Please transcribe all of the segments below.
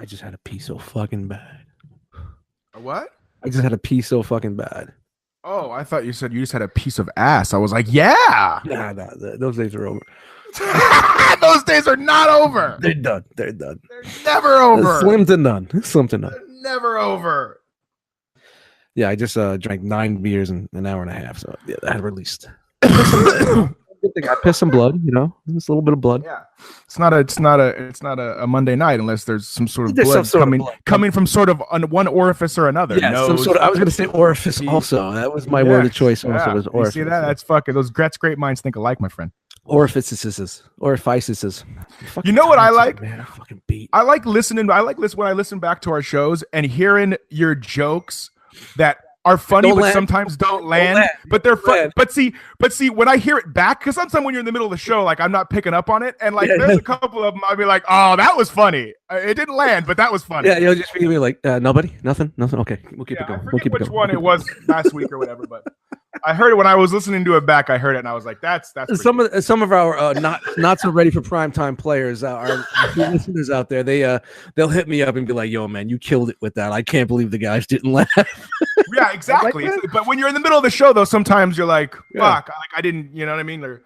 I just had to pee so fucking bad. What? I just had to pee so fucking bad. Oh, I thought you said you just had a piece of ass. I was like, yeah. Nah, those days are over. Those days are not over. They're done. They're Never over. Slim to none. Slim to none. They're never over. Yeah, I just drank 9 beers in an hour and a half. So yeah, that released. I pissed some blood, just a little bit of blood. Yeah, it's not a Monday night unless there's some sort of There's blood some sort of blood. coming from sort of one orifice or another. Yeah, Nose, some sort of. I was going to say orifice also. That was my word of choice. Also was orifice. You see that? That's fucking. Those great minds think alike, my friend. Orifices. You know what I like? Man, I fucking beat. I like listening. When I listen back to our shows and hearing your jokes that are funny, but sometimes don't land. But they're fun. But see, when I hear it back, because sometimes when you're in the middle of the show, like I'm not picking up on it, and like there's a couple of them, I'll be like, oh, that was funny. It didn't land, but that was funny. Yeah, you'll just be like, nobody, nothing. Okay, we'll keep it going. I forget which one it was last week or whatever, but I heard it when I was listening to it back. I heard it and I was like, that's some of our not so ready for primetime players, our listeners out there. They'll hit me up and be like, "Yo, man, you killed it with that. I can't believe the guys didn't laugh." Yeah, exactly. But when you're in the middle of the show, though, sometimes you're like, "Fuck!" Like I didn't, you know what I mean?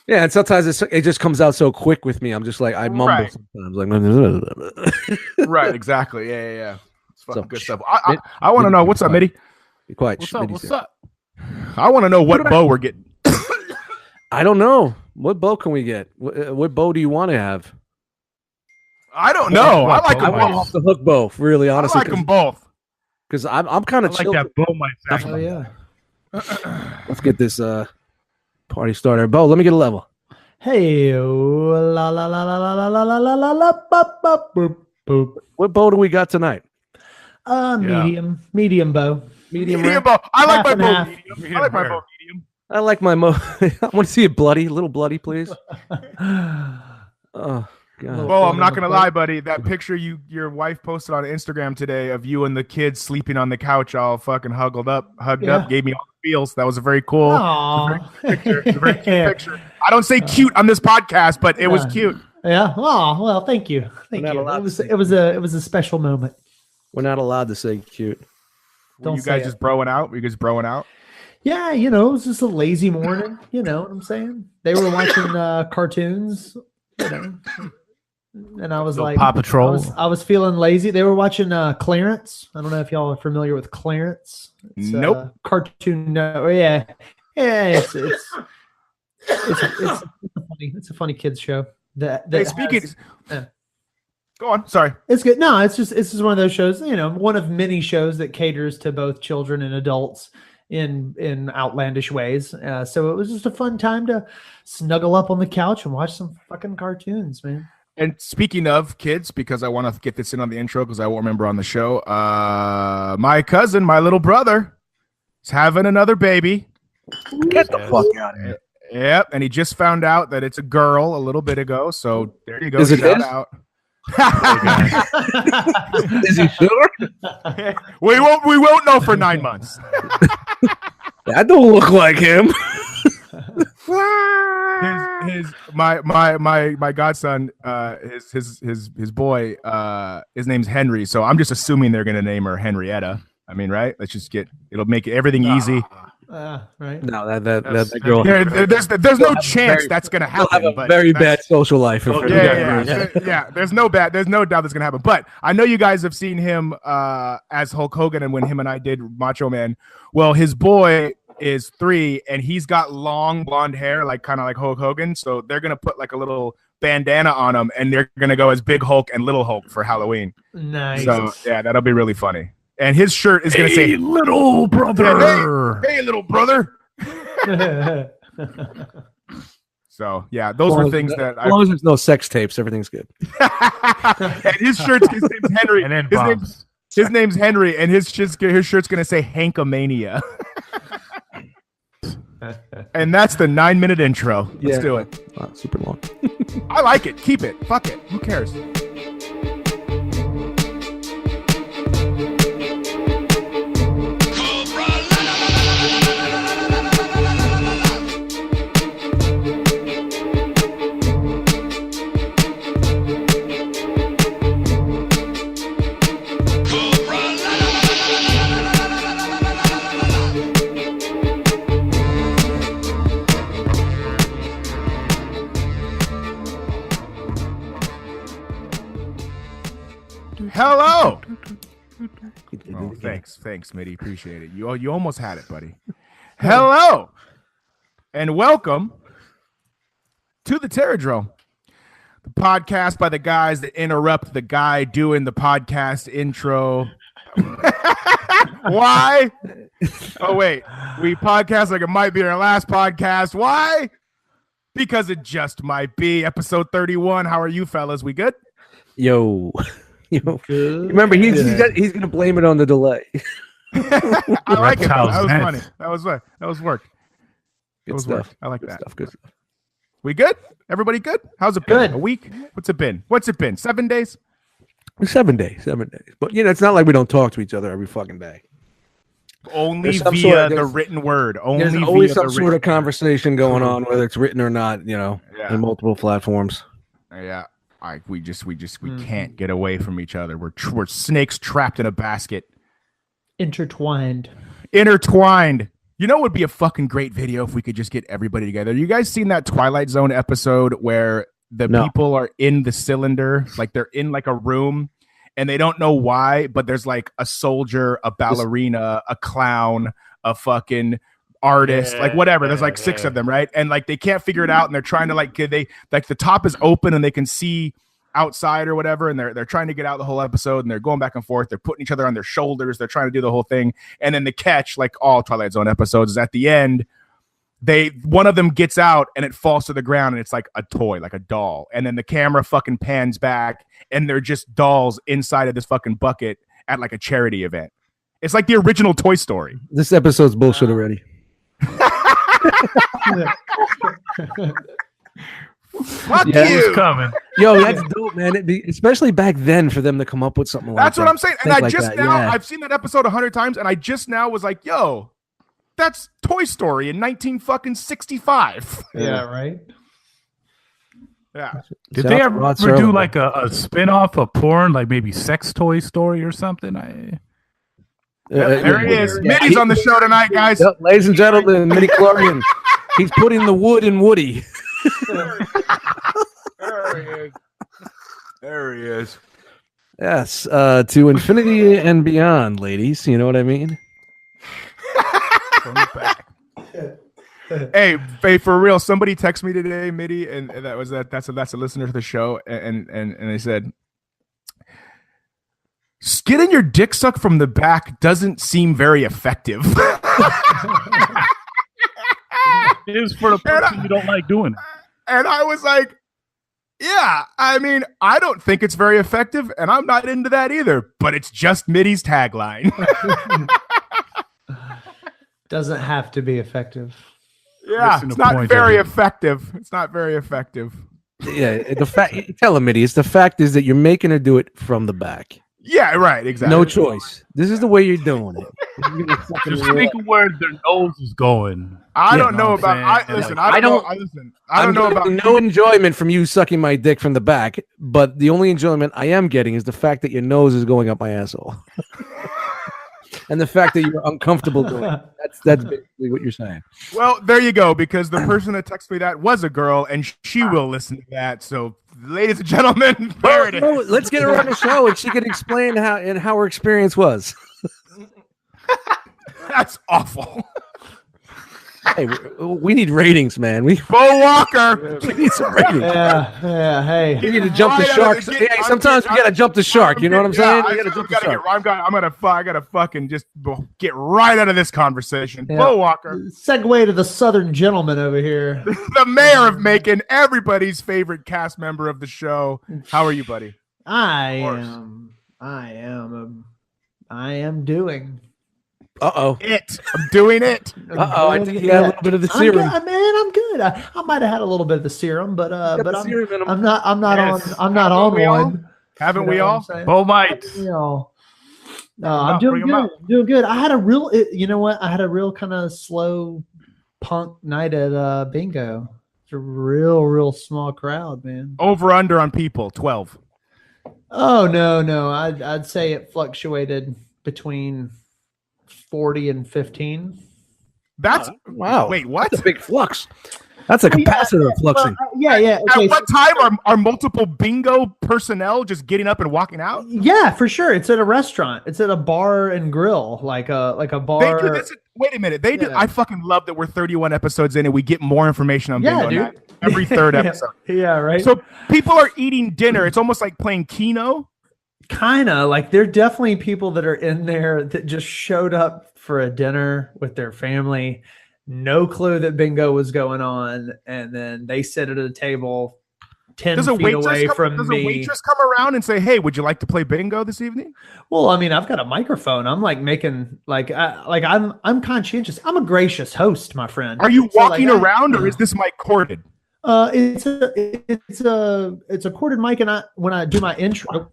Yeah, and sometimes it just comes out so quick with me. I'm just like I mumble sometimes, like. Right. Exactly. Yeah. It's fucking good stuff. I want to know what's up, Mitty. Be quiet. What's up? I want to know what bow we're getting. I don't know. What bow can we get? What bow do you want to have? I don't know. I like them both. Off the hook bow, really, honestly. I like them both. Because I'm kind of like that bow myself. Oh, yeah. Let's get this party starter. Bo, let me get a level. Hey, la la la la la la la la la la boop boop. What bow do we got tonight? Medium bow. Medium bow. I like my bow medium. I like my bow medium. I like my I want to see it bloody, a little bloody, please. Oh God. Well, I'm not gonna lie, buddy. That picture your wife posted on Instagram today of you and the kids sleeping on the couch, all fucking hugged up, gave me all the feels. That was a very cool picture. It's a very cute picture. I don't say cute on this podcast, but it was cute. Yeah. Oh well, thank you. Thank you. It was a special moment. We're not allowed to say cute. Were you guys just broing out? Were you guys broing out? Yeah, it was just a lazy morning. You know what I'm saying? They were watching cartoons, and I was like, Paw Patrol. I was feeling lazy. They were watching Clarence. I don't know if y'all are familiar with Clarence. It's nope. Cartoon. Yeah. It's a funny kids show. Go on. Sorry. It's good. No, it's just one of those shows, one of many shows that caters to both children and adults in outlandish ways. So it was just a fun time to snuggle up on the couch and watch some fucking cartoons, man. And speaking of kids, because I want to get this in on the intro because I won't remember on the show, my cousin, my little brother, is having another baby. Get the fuck out of here. Yep. And he just found out that it's a girl a little bit ago. So there you go. Is it Shout his? out. Is he sure? We won't know for 9 months. That don't look like him. My godson, his boy, his name's Henry. So I'm just assuming they're gonna name her Henrietta. I mean, right? It'll make everything easy. Right. No, that girl. There's no chance that's gonna happen. Have a very bad social life. Yeah. There's no doubt that's gonna happen. But I know you guys have seen him as Hulk Hogan, and when him and I did Macho Man. Well, his boy is 3, and he's got long blonde hair, kind of like Hulk Hogan. So they're gonna put like a little bandana on him, and they're gonna go as Big Hulk and Little Hulk for Halloween. Nice. So yeah, that'll be really funny. And his shirt is going to say, little brother. Hey, little brother. So, yeah, those were things that as long as there's no sex tapes, everything's good. And his name's Henry. And then his name's Henry, and his shirt's going to say Hankomania. And that's the 9-minute intro. Let's do it. Wow, super long. I like it. Keep it. Fuck it. Who cares? Hello. Oh, thanks, Mitty. Appreciate it. You almost had it, buddy. Hello, and welcome to the Drome, the podcast by the guys that interrupt the guy doing the podcast intro. Why? Oh wait, we podcast like it might be our last podcast. Why? Because it just might be. Episode 31. How are you, fellas? We good? Yo. Remember, he's gonna blame it on the delay. I like it. That was funny. That was work. Good stuff. I like that. Good stuff. We good? Everybody good? How's it been? Good. A week? What's it been? 7 days? 7 days. But it's not like we don't talk to each other every fucking day. Only via the written word. There's always some sort of conversation going on, whether it's written or not. In multiple platforms. Yeah. We can't get away from each other. We're snakes trapped in a basket. Intertwined. You know, it would be a fucking great video if we could just get everybody together. You guys seen that Twilight Zone episode where people are in the cylinder, like they're in like a room and they don't know why, but there's like a soldier, a ballerina, a clown, a fucking artist, like whatever. There's like 6 of them, right? And like they can't figure it out, and they're trying to the top is open and they can see outside or whatever, and they're trying to get out the whole episode, and they're going back and forth. They're putting each other on their shoulders. They're trying to do the whole thing, and then the catch, like all Twilight Zone episodes, is at the end. One of them gets out and it falls to the ground, and it's like a toy, like a doll, and then the camera fucking pans back, and they're just dolls inside of this fucking bucket at like a charity event. It's like the original Toy Story. This episode's bullshit already. Fuck you. Coming. Yo, that's dope, man. Especially back then for them to come up with something like that. That's what I'm saying. And I've seen that episode 100 times, and I just now was like, yo, that's Toy Story in 1965. Yeah, right. Yeah. Did they ever do like a spin-off of porn, like maybe Sex Toy Story or something? There he is. Mitty's on the show tonight, guys. Yep, ladies and gentlemen, Mitty Chlorian. He's putting the wood in Woody. There he is. Yes, to infinity and beyond, ladies. You know what I mean? From the back. Hey, for real, somebody texted me today, Mitty, and that's a listener to the show, and they said, getting your dick sucked from the back doesn't seem very effective. It is for the person you don't like doing it. And I was like, yeah, I mean, I don't think it's very effective, and I'm not into that either, but it's just Mitty's tagline. Doesn't have to be effective. Yeah, it's not very effective. It's not very effective. Yeah, tell him, Mitty, the fact is that you're making her do it from the back. Yeah, right, exactly. No choice. This is the way you're doing it. Just think of where their nose is going. I don't know about. I don't know about. No enjoyment from you sucking my dick from the back, but the only enjoyment I am getting is the fact that your nose is going up my asshole, and the fact that you're uncomfortable doing it. That's basically what you're saying. Well, there you go. Because the person that texted me that was a girl, and she will listen to that. So, ladies and gentlemen, there it is. Let's get her on the show, and she can explain how her experience was. That's awful. Hey, we need ratings, man. Bo Walker. We need some ratings. Yeah. Hey, you need to jump the shark. Hey, sometimes we gotta jump the shark. You know what I'm saying? I gotta fucking just get right out of this conversation. Yeah. Bo Walker. Segue to the Southern gentleman over here. The mayor of Macon, everybody's favorite cast member of the show. How are you, buddy? I am doing. I'm doing it. I think you got a little bit of the serum. I'm good. I might have had a little bit of the serum, but I'm not on one. Haven't we all? Bo might. I'm doing good. I'm doing good. I had a real, I had a real kind of slow punk night at bingo. It's a real small crowd, man. Over under on people, 12. Oh no. I'd say it fluctuated between 40 and 15. That's wow. Wait, what? That's a big flux. That's a capacitor fluxing. Yeah. Okay, At what time are multiple bingo personnel just getting up and walking out? Yeah, for sure. It's at a restaurant. It's at a bar and grill, like a bar. They do this. Wait a minute. They do. I fucking love that we're 31 episodes in and we get more information on bingo night every third episode. Yeah, right. So people are eating dinner. It's almost like playing Keno. Kind of like there are definitely people that are in there that just showed up for a dinner with their family, no clue that bingo was going on, and then they sit at a table 10 feet away from me. Does a waitress come around and say, "Hey, would you like to play bingo this evening?" Well, I mean, I've got a microphone. I'm like making I'm conscientious. I'm a gracious host, my friend. Are you walking around, or is this mic corded? It's a corded mic, and when I do my intro,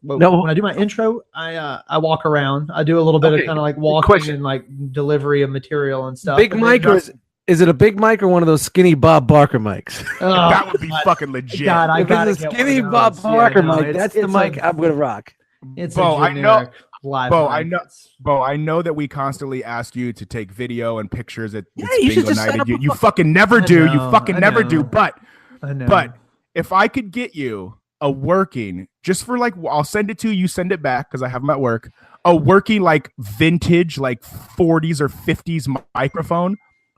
I walk around. I do a little bit of kind of like walking and like delivery of material and stuff. Big mic, or is it a big mic or one of those skinny Bob Barker mics? That would be fucking legit. God, if it's a skinny Bob Barker mic, that's the mic I'm gonna rock. It's I know that we constantly ask you to take video and pictures at bingo night, and you fucking never do. You fucking never do. But if I could get you a working, just for like, I'll send it to you, you send it back because I have them at work, a working like vintage like 40s or 50s microphone,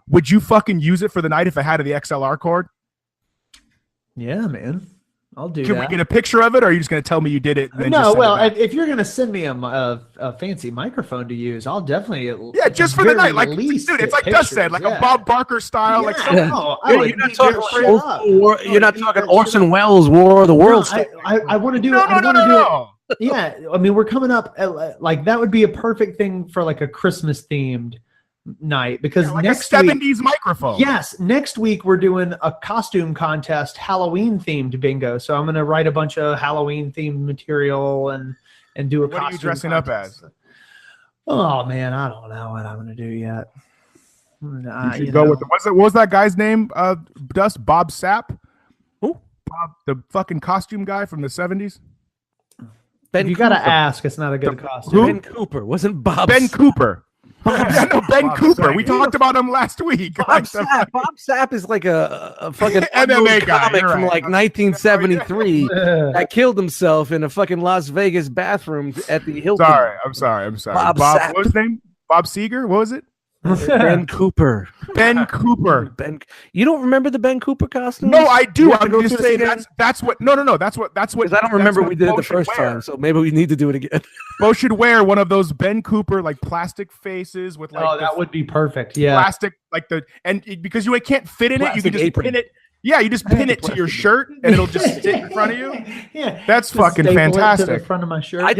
would you fucking use it for the night if it had the XLR cord? Yeah, man. I'll do that. Can we get a picture of it, or are you just going to tell me you did it? No, well, if you're going to send me a fancy microphone to use, I'll definitely just for the night. Like, dude, it's like Gus said, like a Bob Barker style. Like, you're not talking Orson Welles' War of the Worlds. I want to do it. No. Yeah, I mean, we're coming up like that would be a perfect thing for like a Christmas themed night, because like next a 70s microphone. Yes, next week we're doing a costume contest, Halloween themed bingo. So I'm going to write a bunch of Halloween themed material and do a costume. What are you dressing contest. up as? Oh man, I don't know what I'm going to do yet. You should go with what was that guy's name? Dust Bob Sapp. Who? Bob, the fucking costume guy from the 70s. You got to ask. It's not a good costume. Ben Cooper wasn't Bob. Ben Cooper. Ben Cooper. We talked about him last week. Bob Sapp is like a fucking MMA comic from like 1973 that killed himself in a fucking Las Vegas bathroom at the Hilton. I'm sorry. Bob Sapp. What was his name? Bob Seger? What was it? Ben Cooper. You don't remember the Ben Cooper costume? No, I do. I'm going to say that's what. No. That's what. Because I don't remember we did it the first time, so maybe we need to do it again. Bo should wear one of those Ben Cooper like plastic faces with like. Oh, that would be perfect. Yeah, plastic because you can't fit in it, you can just pin it. Yeah, you just pin it to your shirt and it'll just sit in front of you. Yeah, that's fucking fantastic. To the front of my shirt. I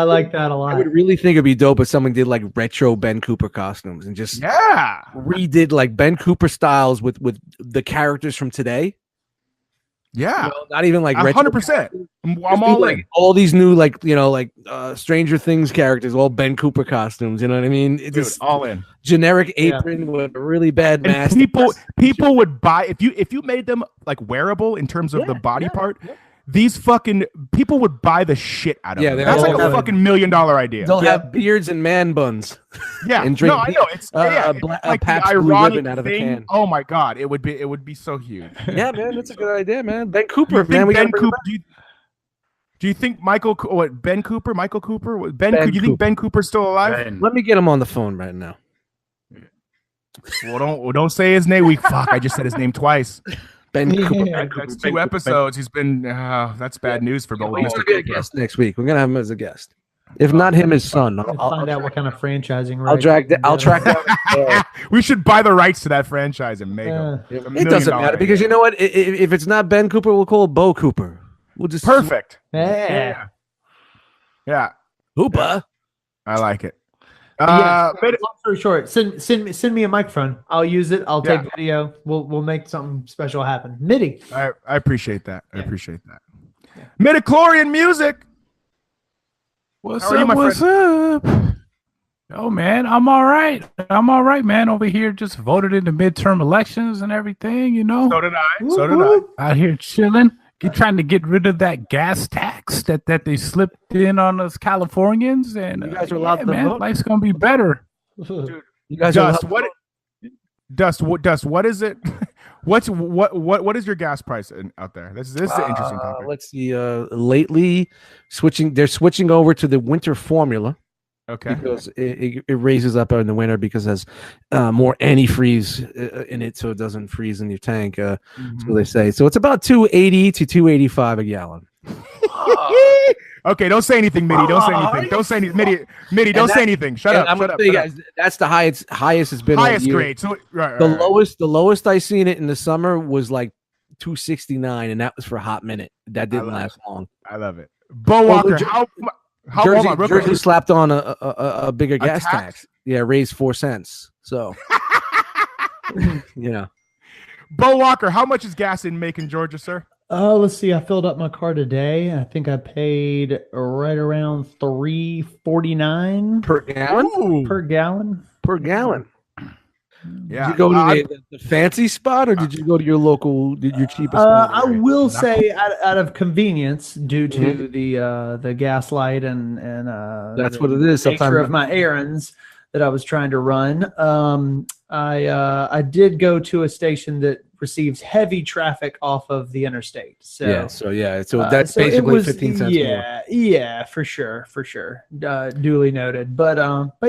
like that a lot. I would really think it'd be dope if someone did like retro Ben Cooper costumes and just redid like Ben Cooper styles with the characters from today. Yeah, not even like 100%. I'm all like all these new Stranger Things characters, all Ben Cooper costumes. You know what I mean? It's just all in generic apron with a really bad mask. People would buy if you made them like wearable in terms of the body part. These fucking people would buy the shit out of them. That's like a fucking $1 million idea. They'll have beards and man buns. Yeah, and drink I know. It's a Pabst Blue Ribbon out of the can. Oh my god, it would be so huge. Yeah, man, that's a good idea, man. Ben Cooper, man. Do you think Michael Cooper? Do you think Ben Cooper's still alive? Let me get him on the phone right now. Well, don't say his name. I just said his name twice. Ben Cooper. That's 2 episodes. He's been. That's bad news for both. He's gonna be a guest next week. We're gonna have him as a guest. If not him, his son. I'll find out what kind of franchising. I'll track down. We should buy the rights to that franchise and make him. It doesn't matter because you know what? If it's not Ben Cooper, we'll call it Bo Cooper. We'll just perfect. Yeah. Hoopa. I like it. Long story short, send me a microphone. I'll use it. I'll take video. We'll make something special happen. MIDI. I appreciate that. I appreciate that. Yeah. Midichlorian music. What's up? Oh man, I'm all right. Man. Over here, just voted in the midterm elections and everything. You know. So did I. Out here chilling. You're trying to get rid of that gas tax that they slipped in on us Californians, and you guys are allowed to vote. Life's gonna be better. Dude, you guys Dust, what is it? What is your gas price out there? This is an interesting topic. Let's see. Lately, they're switching over to the winter formula. Okay. Because it raises up in the winter because it has more antifreeze in it, so it doesn't freeze in your tank. That's what they say. So it's about $2.80 to $2.85 a gallon. Okay, don't say anything, Mitty. Don't say anything. Don't say anything, Mitty. Don't say anything. Shut up. Shut up. Guys, that's the highest it's been. Highest grade. So the lowest I seen it in the summer was like $2.69, and that was for a hot minute. That didn't last long. I love it. Bo Walker, how Jersey slapped on a bigger gas tax. Yeah, raised 4 cents. So, Bo Walker, how much is gas in Macon, Georgia, sir? Let's see. I filled up my car today. I think I paid right around $3.49 per gallon. Ooh. Per gallon. Yeah. Did you go to the fancy spot, or did you go to your local, your cheapest? I will say, out of convenience, due to the gas light and that's what it is. Nature of my errands that I was trying to run. I did go to a station that receives heavy traffic off of the interstate. So that's basically 15 cents more. Yeah, for sure. Duly noted. But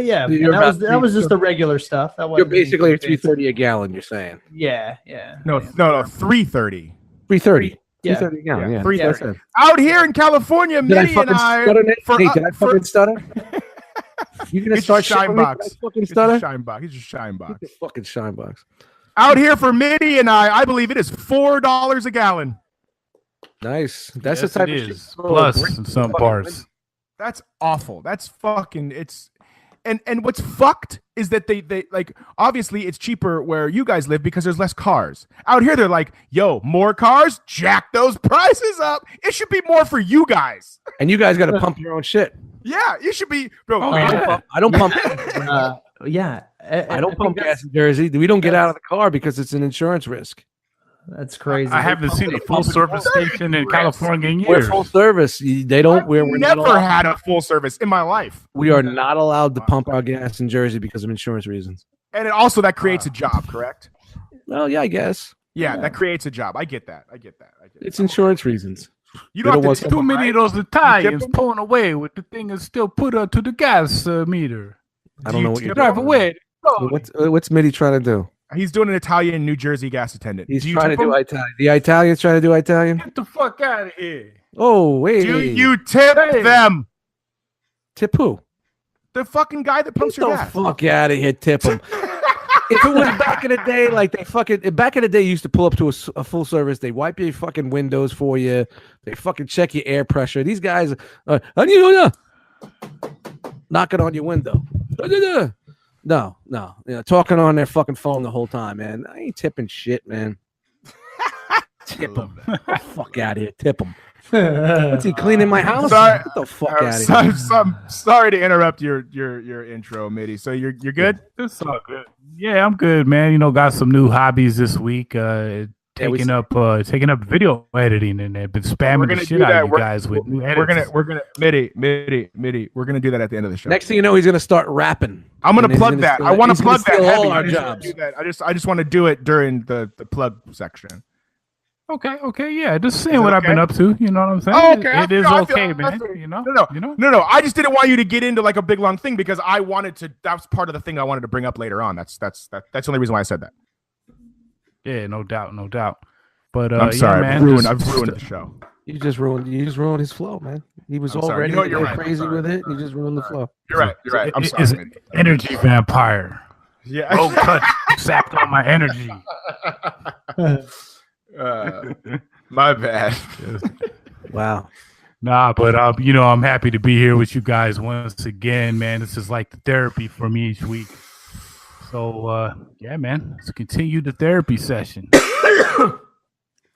yeah, that was just the regular stuff. You're basically at $3.30 a gallon. You're saying? Yeah. No, $3.30. $3.30. Yeah. $3.30 a gallon. Yeah. $3.30. Out here in California, Mitty and I. Did I fucking stutter? You're gonna start shine box. Fucking stutter. Shine box. He's just shine box. Fucking shine box. Out here for Mitty and I believe it is $4 a gallon. Nice. That's the type of shit. Plus in some parts. That's awful. That's fucking. And what's fucked is that they like, obviously it's cheaper where you guys live because there's less cars. Out here they're like, yo, more cars, jack those prices up. It should be more for you guys. And you guys got to pump your own shit. Yeah, you should be, bro. I don't pump. Yeah. I don't pump gas in Jersey. We don't get out of the car because it's an insurance risk. That's crazy. I haven't seen a full service station in California in years. We're full service. They don't. We're never had a full service in my life. We are not allowed to pump our gas in Jersey because of insurance reasons. And it also that creates a job, correct? Well, yeah, I guess. Yeah, that creates a job. I get that. It's insurance reasons. You don't have too many of those Italians pulling away with the thing is still put up to the gas meter. I don't know what you're drive away. What's Mitty trying to do? He's doing an Italian New Jersey gas attendant. He's trying to do Italian. The Italian's trying to do Italian. Get the fuck out of here. Oh, wait. Do you tip them? Tip who? The fucking guy that pumps your gas. Fuck out of here. Tip him. If it was back in the day, like back in the day, you used to pull up to a full service. They wipe your fucking windows for you. They fucking check your air pressure. These guys, knocking on your window. No, talking on their fucking phone the whole time, man. I ain't tipping shit, man. Tip them. Fuck out of here. Tip them. What's he cleaning my house? Sorry, Get the fuck out of here. Sorry to interrupt your intro, Mitty. So you're good? It's all good. Yeah, I'm good, man. Got some new hobbies this week. Taking up video editing, and they've been spamming the shit out of you guys with new edits. We're gonna Mitty, we're gonna do that at the end of the show. Next thing you know, he's gonna start rapping. I'm gonna plug that. I want to plug that. All our jobs. I just want to do it during the plug section. Okay, yeah. Just saying what I've been up to. You know what I'm saying? Oh, okay. It is okay, man. No. I just didn't want you to get into like a big long thing because I wanted to. That was part of the thing I wanted to bring up later on. That's the only reason why I said that. Yeah, no doubt. But I'm sorry, man, I've ruined the show. You just ruined his flow, man. He was already crazy with it. You just ruined the flow. You're right. I'm sorry. It's an energy vampire. Yeah. Road cut sapped all my energy. My bad. Wow. Nah, but I'm happy to be here with you guys once again, man. This is like the therapy for me each week. So yeah, man, let's continue the therapy session.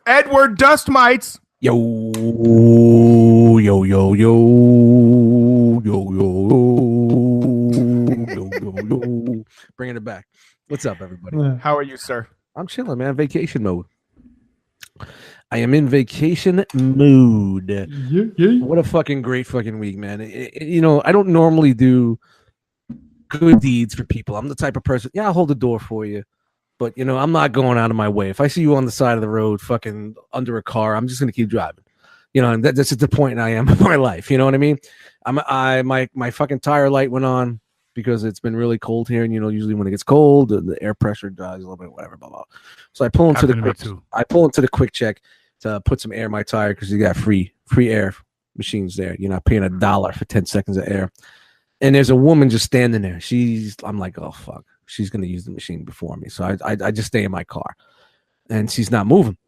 Edward Dust Mites. Yo. Bringing it back. What's up, everybody? How are you, sir? I'm chilling, man. Vacation mode. I am in vacation mood. Yeah. What a fucking great fucking week, man. I don't normally do good deeds for people. I'm the type of person, I'll hold the door for you. But I'm not going out of my way. If I see you on the side of the road, fucking under a car, I'm just gonna keep driving. And that's at the point I am in my life. You know what I mean? My fucking tire light went on because it's been really cold here, and usually when it gets cold, the air pressure dies a little bit, whatever, blah blah. So I pull into the quick check to put some air in my tire because you got free air machines there. You're not paying $1 for 10 seconds of air. And there's a woman just standing there. I'm like, oh fuck, she's gonna use the machine before me. So I just stay in my car, and she's not moving.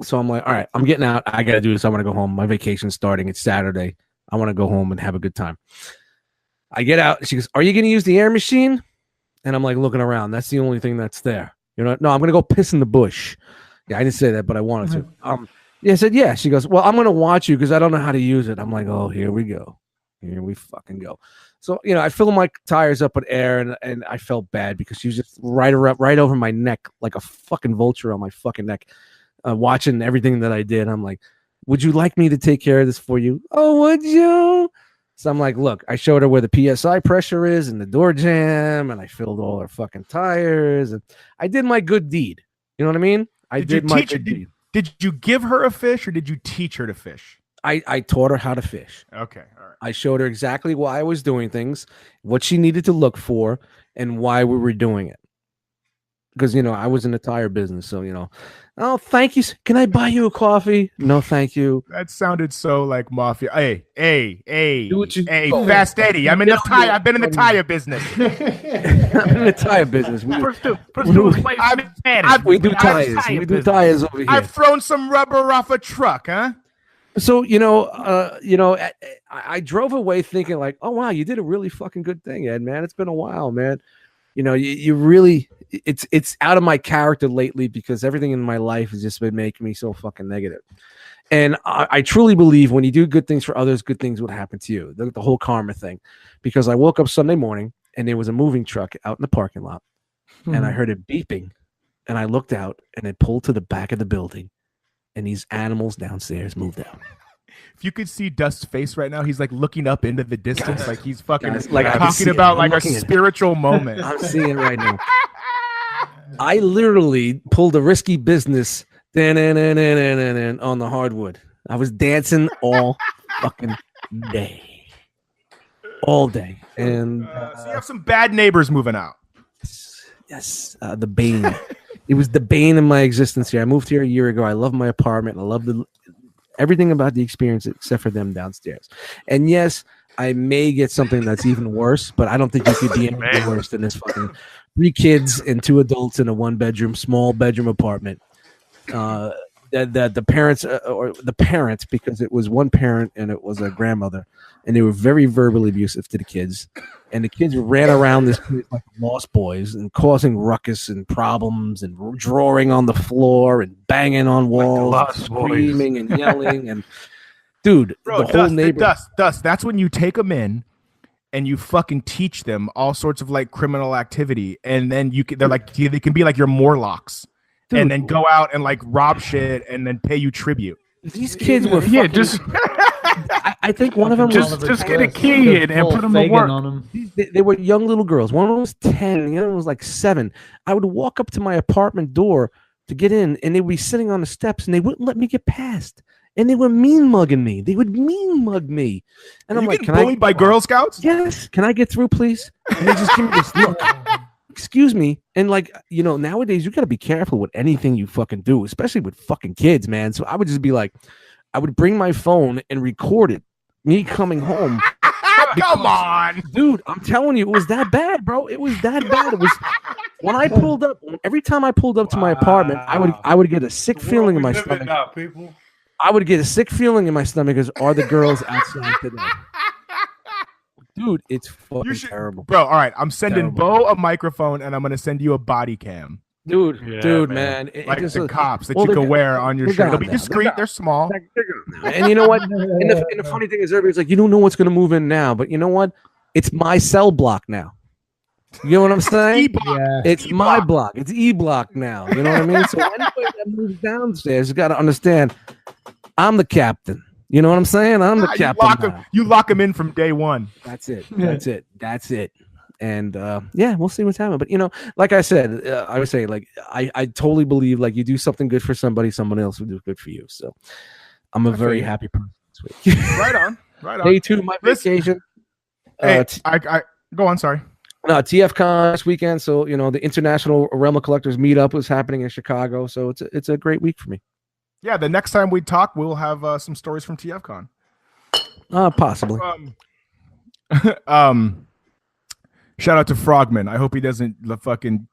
So I'm like, all right, I'm getting out. I gotta do this. I want to go home. My vacation's starting. It's Saturday. I want to go home and have a good time. I get out. She goes, "Are you gonna use the air machine?" And I'm like looking around. That's the only thing that's there. No, I'm gonna go piss in the bush. Yeah, I didn't say that, but I wanted to. Yeah, I said, yeah. She goes, well, I'm gonna watch you because I don't know how to use it. I'm like, oh, here we go. Here we fucking go. So, I filled my tires up with air, and I felt bad because she was just right over my neck, like a fucking vulture on my fucking neck, watching everything that I did. I'm like, would you like me to take care of this for you? Oh, would you? So I'm like, look, I showed her where the PSI pressure is and the door jamb, and I filled all her fucking tires, and I did my good deed. You know what I mean? Did you give her a fish, or did you teach her to fish? I taught her how to fish. Okay, all right. I showed her exactly why I was doing things, what she needed to look for, and why we were doing it. Because, I was in the tire business. So, oh, thank you. Can I buy you a coffee? No, thank you. That sounded so like mafia. Hey, Fast Eddie. I've been in the tire business. I'm in the tire business. We do tires. We do tires over here. I've thrown some rubber off a truck, huh? So, I drove away thinking like, oh, wow, you did a really fucking good thing, Ed, man. It's been a while, man. You really, it's out of my character lately because everything in my life has just been making me so fucking negative. And I truly believe when you do good things for others, good things would happen to you. The whole karma thing. Because I woke up Sunday morning and there was a moving truck out in the parking lot and I heard it beeping, and I looked out and it pulled to the back of the building. And these animals downstairs moved out. If you could see Dust's face right now, he's like looking up into the distance, like he's fucking talking about like a spiritual moment. I'm seeing it right now. I literally pulled a risky business on the hardwood. I was dancing all fucking day. All day. And so you have some bad neighbors moving out. Yes, the bane. It was the bane of my existence here. I moved here a year ago. I love my apartment. I love everything about the experience except for them downstairs. And yes, I may get something that's even worse, but I don't think you could be anything worse than this fucking 3 kids and 2 adults in a small bedroom apartment. The parents or the parents, because it was one parent and it was a grandmother, and they were very verbally abusive to the kids. And the kids ran around this place like lost boys and causing ruckus and problems and drawing on the floor and banging on walls, like screaming and yelling. And dude, bro, the whole neighborhood. Dust. That's when you take them in and you fucking teach them all sorts of like criminal activity, and then they can be like your Morlocks, dude, and then go out and like rob shit and then pay you tribute. These kids were I think one of them just get a key and put them to work. On them. They were young little girls. One was 10, the other was like 7. I would walk up to my apartment door to get in, and they would be sitting on the steps, and they wouldn't let me get past. And they were mean mugging me. They would mean mug me. And I'm like, "Can I?" Bullied by Girl Scouts? Yes. Can I get through, please? And they just give me this look. Excuse me. And like, nowadays you got to be careful with anything you fucking do, especially with fucking kids, man. So I would just be like, I would bring my phone and record it, me coming home. Come on, dude! I'm telling you, it was that bad, bro. It was that bad. It was when I pulled up. Every time I pulled up to my apartment, I would get a sick feeling in my stomach. I would get a sick feeling in my stomach because are the girls outside today? Dude, it's fucking terrible, bro. All right, I'm sending Bo a microphone, and I'm gonna send you a body cam. Dude, man. Like the cops that you can wear on your shirt. They'll be discreet. They're small. And you know what? And the funny thing is, everybody's like, you don't know what's going to move in now. But you know what? It's my cell block now. You know what I'm saying? It's my block. It's E-block now. You know what I mean? So anybody that moves downstairs, you got to understand, I'm the captain. You know what I'm saying? I'm the captain. You lock them in from day one. That's it. That's it. And yeah, we'll see what's happening. But like I said, I would say like I totally believe like you do something good for somebody, somebody else will do good for you. So I'm a very happy person this week. Right on. Day 2 of my vacation. Hey, I go on. Sorry. No, TFCon this weekend. So the International Realm of Collectors meetup was happening in Chicago. So it's a great week for me. Yeah, the next time we talk, we'll have some stories from TFCon. Possibly. Shout out to Frogman. I hope he doesn't fucking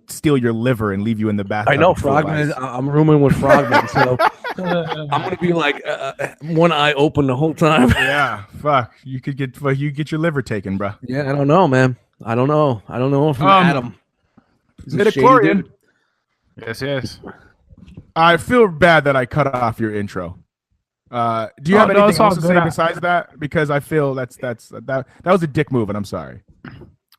steal your liver and leave you in the bathroom. I know Frogman. I'm rooming with Frogman, so I'm gonna be like one eye open the whole time. Yeah, fuck. You could get your liver taken, bro. Yeah, I don't know, man. I don't know if Adam. Midichlorian. Yes. I feel bad that I cut off your intro. Do you have anything else to say besides that? Because I feel that was a dick move, and I'm sorry.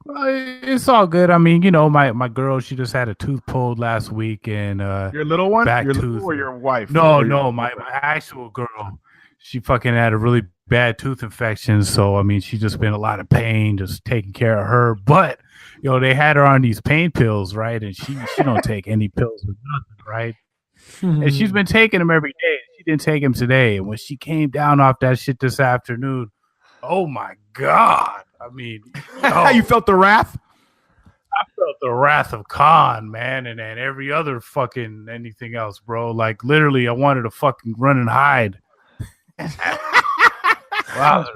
It's all good. I mean, my girl, she just had a tooth pulled last week, and your little one, back your tooth, little or your wife? No, my actual girl, she fucking had a really bad tooth infection. So I mean, she just been in a lot of pain, just taking care of her. But they had her on these pain pills, right? And she don't take any pills or nothing, right? And she's been taking them every day. She didn't take them today, and when she came down off that shit this afternoon, oh my God. I mean, you felt the wrath? I felt the wrath of Khan, man, and every other fucking anything else, bro. Like, literally, I wanted to fucking run and hide. Wow.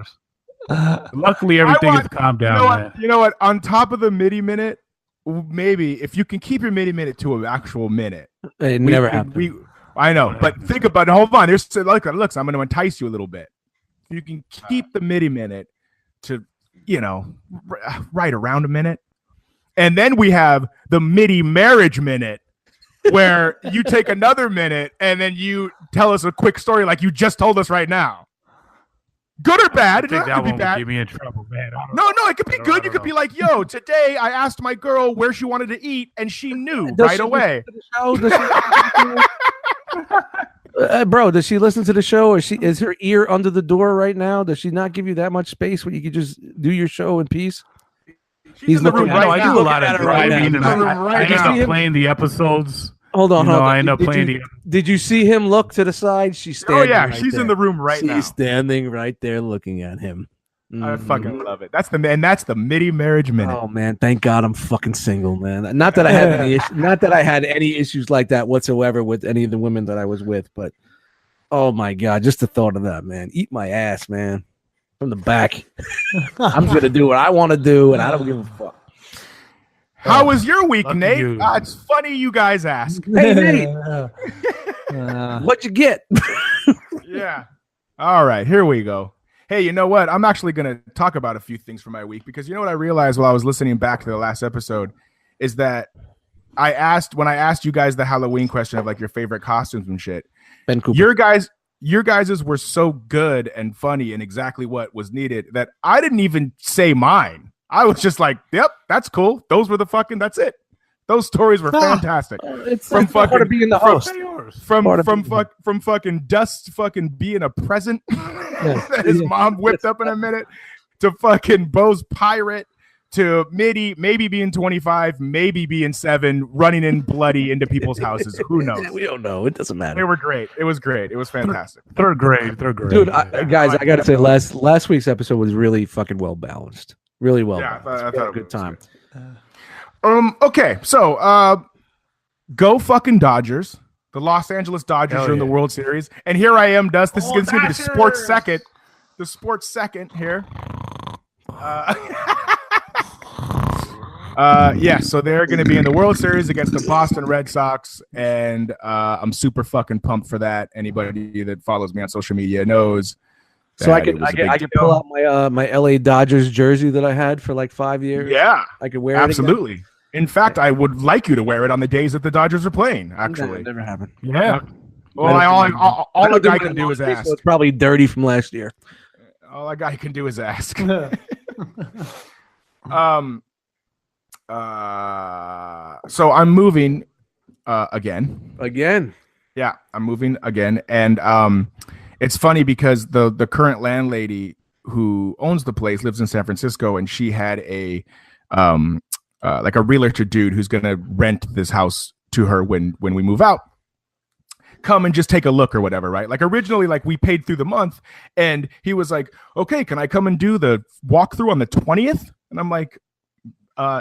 Luckily, everything has calmed down, man. You know what? On top of the MIDI minute, maybe if you can keep your MIDI minute to an actual minute. It never happened. I know, but think about it. Hold on. Look, I'm going to entice you a little bit. You can keep the MIDI minute to right around a minute. And then we have the MIDI marriage minute where you take another minute and then you tell us a quick story like you just told us right now. Good or bad? I think that one would get me in trouble, man. No, it could be good. You could be like, yo, today I asked my girl where she wanted to eat and she knew right away. Bro, does she listen to the show, or is her ear under the door right now? Does she not give you that much space where you could just do your show in peace? He's in the room right now. I do a lot of driving, and I end up playing the episodes. Hold on. I end up playing Did you see him look to the side? She's standing. Oh yeah, right she's there. in the room right now. She's standing right there, looking at him. I fucking love it. That's the MIDI marriage minute. Oh man, thank God I'm fucking single, man. Not that I had any issues like that whatsoever with any of the women that I was with, but oh my God, just the thought of that, man. Eat my ass, man. From the back. I'm gonna do what I want to do, and I don't give a fuck. How was your week, Nate? It's funny you guys ask. Hey, Nate. What'd you get? Yeah. All right, here we go. Hey, you know what? I'm actually going to talk about a few things for my week, because you know what I realized while I was listening back to the last episode is that when I asked you guys the Halloween question of like your favorite costumes and shit, Ben Cooper. your guys's were so good and funny and exactly what was needed that I didn't even say mine. I was just like, yep, that's cool. That's it. Those stories were fantastic. It's from fucking part of being the host. From fucking Dust fucking being a present that his mom whipped up in a minute, to fucking Bo's pirate, to maybe being 25, maybe being 7, running in bloody into people's houses. Who knows? We don't know. It doesn't matter. They were great. It was great. It was fantastic. Third grade. Dude, guys, I gotta say, last week's episode was really fucking well balanced. Really well. Yeah, balanced. I thought a good time. Okay, so go fucking Dodgers. The Los Angeles Dodgers are in the World Series, and here I am, Dust. This is going to be the sports second. The sports second here. So they're going to be in the World Series against the Boston Red Sox, and I'm super fucking pumped for that. Anybody that follows me on social media knows. So I could pull out my LA Dodgers jersey that I had for like 5 years. Yeah, I could wear it. Absolutely. In fact, I would like you to wear it on the days that the Dodgers are playing. Actually, never happened. Yeah. Well, all a guy can do is ask. So it's probably dirty from last year. All a guy can do is ask. So I'm moving again. Again. Yeah, I'm moving again, and it's funny because the current landlady who owns the place lives in San Francisco, and she had a like a realtor dude who's gonna rent this house to her when we move out. Come and just take a look or whatever, right? Like originally, like we paid through the month, and he was like, "Okay, can I come and do the walkthrough on the 20th?" And I'm like,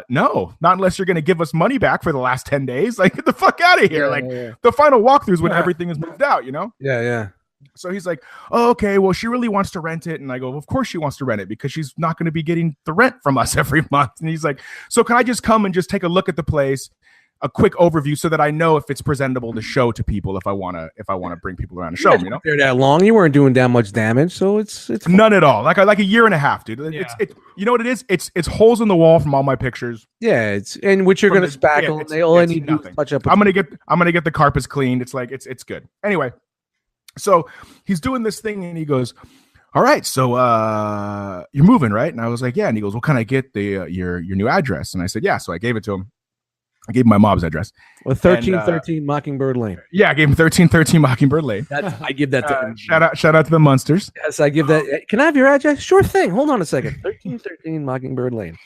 "No, not unless you're gonna give us money back for the last 10 days. Like, get the fuck out of here!" The final walkthrough is when everything is moved out, you know? Yeah. So he's like, "Oh, okay, well, she really wants to rent it." And I go, "Of course she wants to rent it because she's not going to be getting the rent from us every month." And he's like, "So can I just come and just take a look at the place, a quick overview, so that I know if it's presentable to show to people if I want to bring people around to show them, you know?" There that long, you weren't doing that much damage, so it's none at all. Like a year and a half, dude. It's you know what it is? It's holes in the wall from all my pictures. Yeah, it's and which you're gonna spackle. They all need to do touch up. I'm gonna get the carpets cleaned. It's like it's good. Anyway, so he's doing this thing and he goes, "All right, so you're moving, right?" And I was like, "Yeah." And he goes, "Well, can I get the your new address?" And I said, "Yeah." So I gave it to him. I gave him my mom's address. Well, 1313 Mockingbird Lane. Yeah, I gave him 1313 Mockingbird Lane. I give that to shout out to the Munsters. Yes, I give that. Can I have your address? Sure thing. Hold on a second. 1313 Mockingbird Lane.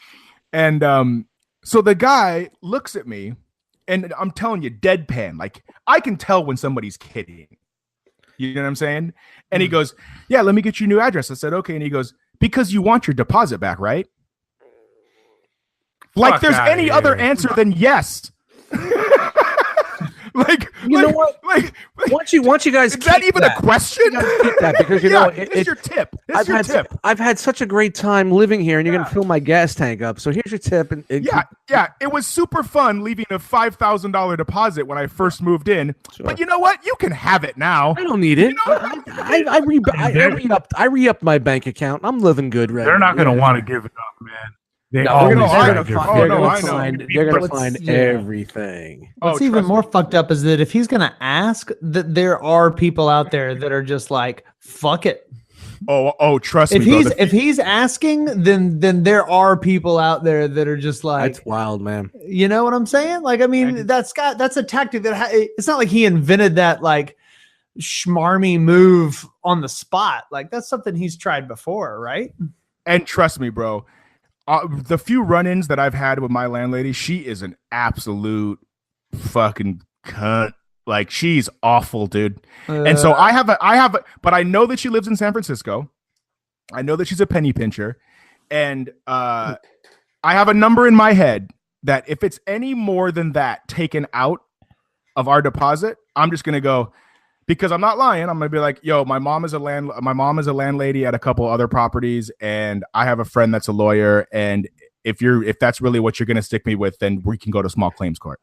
And so the guy looks at me, and I'm telling you, deadpan. Like I can tell when somebody's kidding. You know what I'm saying? And he goes, "Yeah, let me get your new address." I said, "Okay." And he goes, "Because you want your deposit back, right?" Like there's any other answer than yes. Like you know what? Like once you guys is that even a question? That because you know it's your tip. I've had such a great time living here, and you're gonna fill my gas tank up. So here's your tip. And it was super fun leaving a $5,000 deposit when I first moved in. Sure. But you know what? You can have it now. I don't need it. You know? I re-upped my bank account. I'm living good right now. They're not gonna want to give it up, man. They're gonna find everything. What's even more fucked up is that if he's gonna ask, that there are people out there that are just like, fuck it. Oh, trust me. If he's asking, then there are people out there that are just like, that's wild, man. You know what I'm saying? Like, I mean, that's a tactic that it's not like he invented that like schmarmy move on the spot. Like that's something he's tried before, right? And trust me, bro. The few run-ins that I've had with my landlady, she is an absolute fucking cunt. Like she's awful, dude. And so but I know that she lives in San Francisco. I know that she's a penny pincher, and I have a number in my head that if it's any more than that taken out of our deposit, I'm just gonna go. Because I'm not lying, I'm gonna be like, "Yo, my mom is a landlady at a couple other properties, and I have a friend that's a lawyer. And if that's really what you're gonna stick me with, then we can go to small claims court."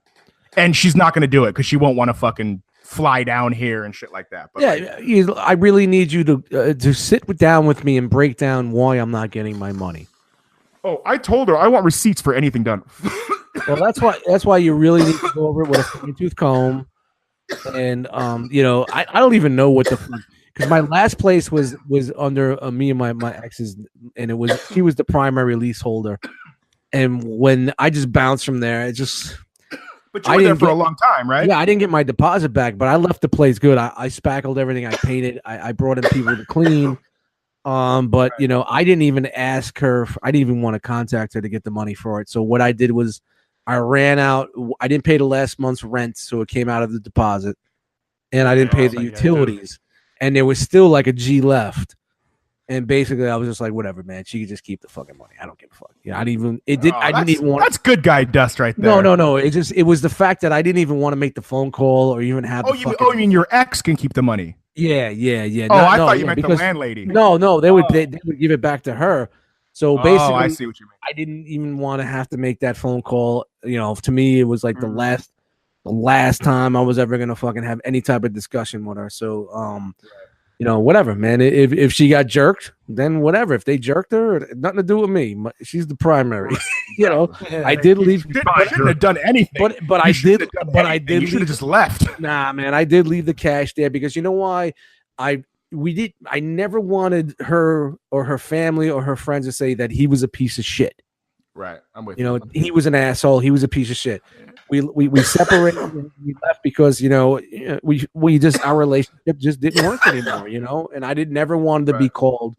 And she's not gonna do it because she won't want to fucking fly down here and shit like that. But I really need you to sit down with me and break down why I'm not getting my money. Oh, I told her I want receipts for anything done. Well, that's why you really need to go over it with a fine tooth comb. And you know, I don't even know what the fuck, because my last place was under me and my ex's, and she was the primary leaseholder. And when I just bounced from there, it just. But you were there for a long time, right? Yeah, I didn't get my deposit back, but I left the place good. I spackled everything. I painted. I brought in people to clean. But you know, I didn't even ask her. I didn't even want to contact her to get the money for it. So what I did was, I ran out. I didn't pay the last month's rent, so it came out of the deposit, and I didn't pay the utilities, and there was still like a G left. And basically, I was just like, whatever, man. She could just keep the fucking money. I don't give a fuck. Yeah, I didn't even want. That's good guy dust right there. No. It was the fact that I didn't even want to make the phone call or even have. You mean your ex can keep the money? Yeah. I thought you meant the landlady. No, they would give it back to her. So basically, I see what you mean. I didn't even want to have to make that phone call. You know, to me, it was like the last time I was ever gonna fucking have any type of discussion with her. So, you know, whatever, man. If she got jerked, then whatever. If they jerked her, nothing to do with me. She's the primary. You know, I did leave. I shouldn't have done anything. But I did. You should have just left. Nah, man. I did leave the cash there because you know why? I never wanted her or her family or her friends to say that he was a piece of shit. Right. I'm with you. You know, he was an asshole. He was a piece of shit. We separated and we left because, you know, we just, our relationship just didn't work anymore, you know, and I never wanted to be called,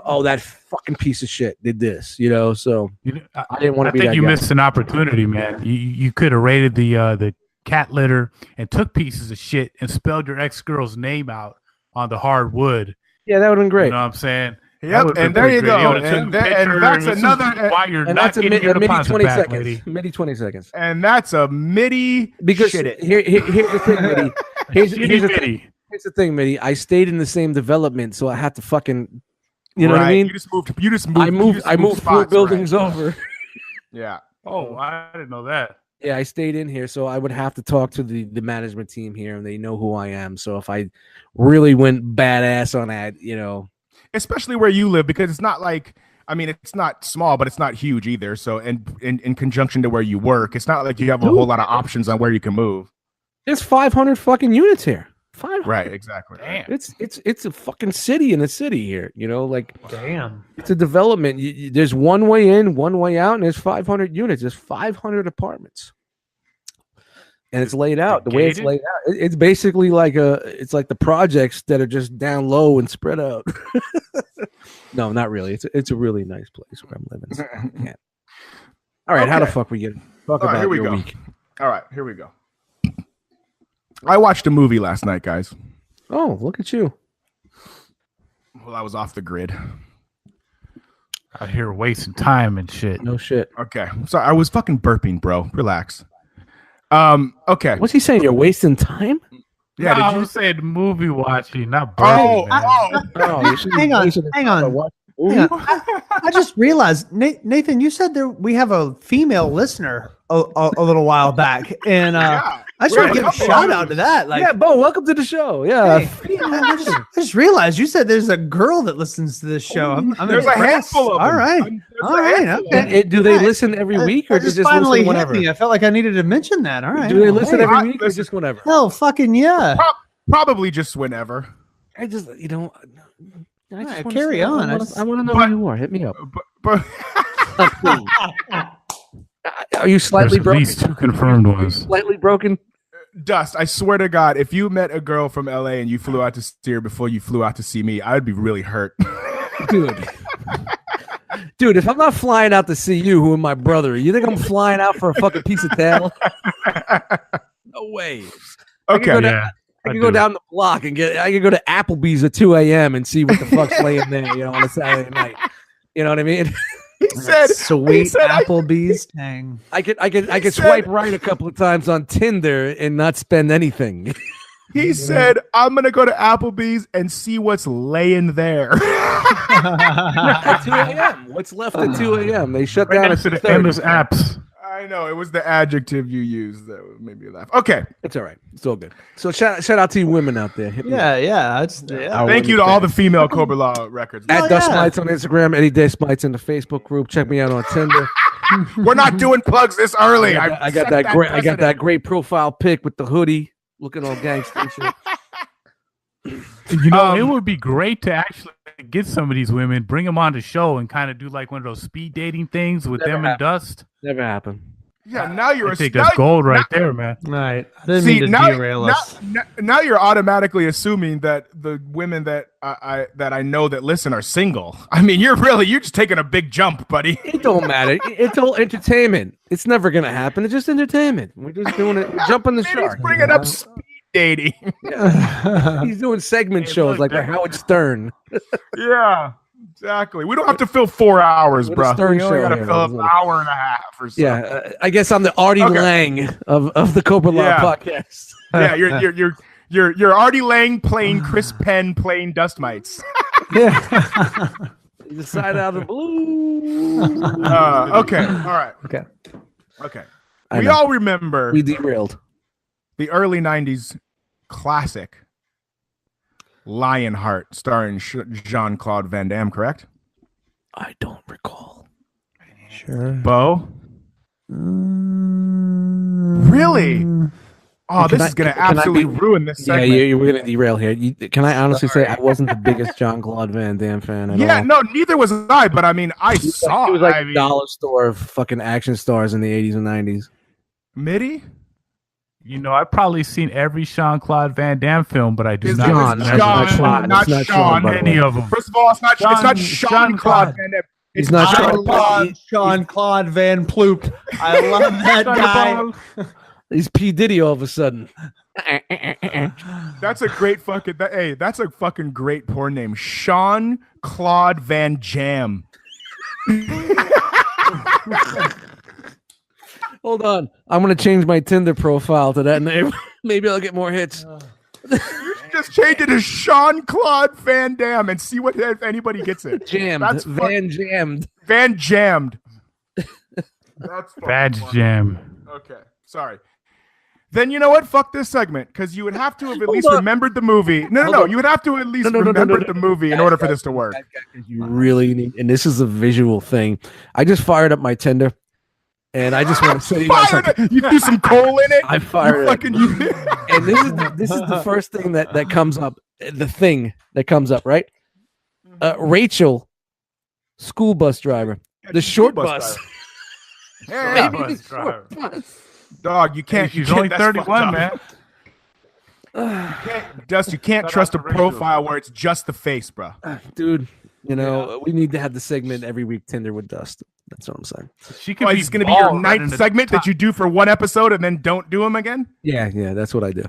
oh, that fucking piece of shit did this, so I didn't want to I be think that you guy. missed an opportunity, man. You could have raided the cat litter and took pieces of shit and spelled your ex-girl's name out on the hard wood. Yeah, that would have been great. You know what I'm saying? Yep, and there you go. And that's another. Why you're And not that's a getting your midi deposit 20 back, seconds. lady. Midi 20 seconds. And that's a MIDI. Because shit it. here's the thing, Midi. Here's the thing. Shitty. Here's the thing, Midi. I stayed in the same development, so I had to fucking, you know what I mean? You just moved. I moved 4 spots, buildings right. over. Yeah. Oh, I didn't know that. Yeah, I stayed in here, so I would have to talk to the management team here, and they know who I am. So if I really went badass on that, Especially where you live, because it's not like, I mean, it's not small, but it's not huge either. So in conjunction to where you work, it's not like you have a whole lot of options on where you can move. there's 500 fucking units here. 500. Right, exactly. Damn. It's a fucking city in a city here. Damn. It's a development. There's one way in, one way out, and there's 500 units. There's 500 apartments, and it's laid out the way it's Gated? laid out. It's basically it's like the projects that are just down low and spread out. No, not really. It's a really nice place where I'm living. So I can't. All right, how the Okay. fuck we get talk All right, about here we your go. week? All right, here we go. I watched a movie last night, guys. Oh, look at you. Well, I was off the grid. Out here wasting time and shit. No shit. Okay, sorry, I was fucking burping, bro. Relax. Okay. What's he saying? You're wasting time? Yeah. No, I Did you was saying movie watching, not Oh, burping, man. Oh, you shouldn't Hang be on, wasting hang time on. watching a Hang movie. on. I just realized, Nathan, you said we have a female listener a little while back, and Yeah. I just We're want to a give a couple shout of out to that. Like, Yeah, Bo, welcome to the show. Yeah. hey, I just realized you said there's a girl that listens to this show. I'm There's a impressed. handful of them. All right, There's all a right, handful of okay. them. Do they listen every week, or That do they just just finally listen hit whenever? me. I felt like I needed to mention that. All right. Do they listen Hey, every I- week, or listen. just whenever? hell, fucking yeah. Probably just whenever. I just, I just Right, wanna carry say- on. I want to know But- who you are. Hit me up. But Are you slightly There's at broken? least 2 confirmed ones. Slightly broken? Dust, I swear to God, if you met a girl from LA and you flew out to see her before you flew out to see me, I would be really hurt. Dude. Dude, if I'm not flying out to see you, who am my brother? You think I'm flying out for a fucking piece of tail? No way. Okay. Yeah. I can go down the block and I can go to Applebee's at 2 a.m. and see what the fuck's laying there, on a Saturday night. You know what I mean? He said, Sweet said I- Applebee's. Dang. I could said- swipe right a couple of times on Tinder and not spend anything. he said, I'm going to go to Applebee's and see what's laying there. At 2 a.m. What's left at 2 a.m.? They shut Right down next at to the 6:30. endless apps. I know. It was the adjective you used that made me laugh. Okay. It's all right. It's all good. So shout out to you women out there. Hit me up. Yeah. Our Thank you to women all fan. the female Cobra Law records. At Oh, Dust yeah. Mites on Instagram, Eddie Day Smites in the Facebook group. Check me out on Tinder. We're not doing plugs this early. I got that great profile pic with the hoodie, looking all gangster and shit. You know, it would be great to actually get some of these women, bring them on the show, and kind of do like one of those speed dating things with Never them and Dust. Never happened. Yeah, now you're I think that's gold right there, man. Right. I didn't See, mean to now, derail now, us. now you're automatically assuming that the women that I know that listen are single. I mean, you're just taking a big jump, buddy. It don't matter. It's all entertainment. It's never gonna happen. It's just entertainment. We're just doing it. We're jumping the He's shark. bringing up speed dating. He's doing segment Hey, shows look, like the Howard Stern. Yeah, exactly. We don't have to fill 4 hours, With a bro. Stern We only show got to here. fill up an hour and a half or so. Yeah, I guess I'm the Artie Okay. Lang of the Cobra-LA Yeah. podcast. Yeah, you're Artie Lang playing Chris Penn playing Dust Mites. Yeah. He's a side out of the blue. Okay, all right. Okay. I We know. all remember We derailed. the early 90s classic Lionheart starring Jean-Claude Van Damme, correct? I don't recall. Sure. Bo? Really? Oh, Can this I- is going to can I absolutely be- ruin this Yeah, segment. we're gonna derail here. Can I honestly say I wasn't the biggest Jean-Claude Van Damme fan at Yeah, all? no, neither was I, but I mean, I saw He was like I a mean, dollar store of fucking action stars in the 80s and 90s. MIDI? You know, I've probably seen every Jean-Claude Van Damme film, but I do His not name is remember John, not It's not Sean. Sean, by the any way. of them. First of all, it's not Sean Jean-Claude. Claude Van Damme. He's It's not John Sean. Claude. Jean-Claude Van Ploop. I love that guy. He's P Diddy all of a sudden. That's a great fucking. Hey, that's a fucking great porn name, Sean Claude Van Jam. Hold on, I'm gonna change my Tinder profile to that name. Maybe I'll get more hits. You should just change it to Sean Claude Van Damme and see what if anybody gets it. Jammed, That's Van Jammed. Van Jammed. That's Badge funny. Jam. Okay, sorry. Then you know what? Fuck this segment because you would have to have at least on. remembered the movie. No. You would have to at least remember the movie in order for this to work. You really need, and this is a visual thing. I just fired up my Tinder, and I just want to say to you guys something. You threw some coal in it. I fired it. And Fucking. this is the first thing that comes up. The thing that comes up, right? Rachel, school bus driver, the short bus. Yeah, Maybe the short bus. dog, you can't. She's you only can't, that's 31, fucked man. up. Dust, you can't Shout trust a out to Rachel. profile where it's just the face, bro. Dude, you know, we need to have the segment every week, Tinder with Dust. That's what I'm saying. She could Oh, be it's going to be your bald right in ninth the segment top. that you do for one episode and then don't do them again? Yeah, that's what I do.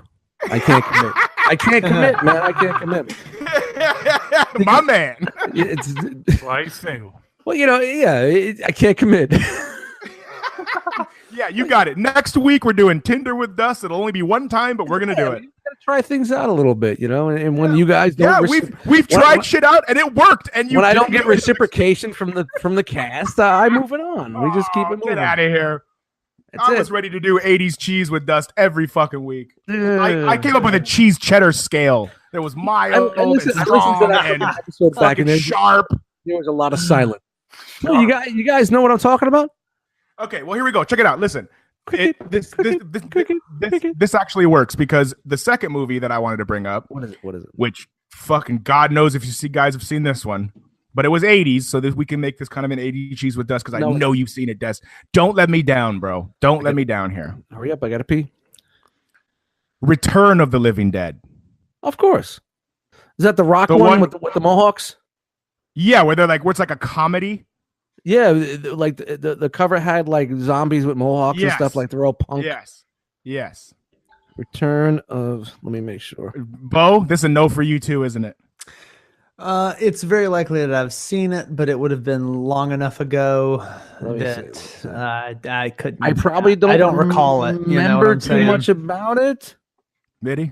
I can't commit. I can't commit, man. I can't commit. My man. It's, Why he's single? well, you know, I can't commit. Yeah, you got it. Next week, we're doing Tinder with Dust. It'll only be one time, but we're going to do it. You gotta try things out a little bit, you know. And when you guys don't, Yeah, we've tried shit out and it worked. And you when I don't didn't get reciprocation from the cast, I move it on. We just keep it moving. Get out of here. That's I it. was ready to do 80s cheese with Dust every fucking week. I came up with a cheese cheddar scale. There was mild I and listened to strong that and episode back, fucking and there sharp. was a lot of silence. No, you guys know what I'm talking about? Okay, well, here we go. Check it out. Listen. This actually works because the second movie that I wanted to bring up, What is it? which fucking God knows if you guys have seen this one, but it was 80s, so that we can make this kind of an 80s cheese with Dust because I No. know you've seen it, Des. Don't let me down, bro. Don't let me down here. Hurry up, I gotta pee. Return of the Living Dead. Of course. Is that the Rock The one one- with the Mohawks? Yeah, where it's like a comedy. Yeah, like the cover had like zombies with mohawks and Yes. stuff. Like they're all punk. Yes. Return of. Let me make sure. Bo, this is a no for you too, isn't it? It's very likely that I've seen it, but it would have been long enough ago Let me that see. I couldn't. I probably don't. I don't recall it. You know what Remember I'm too saying? much about it. Mitty?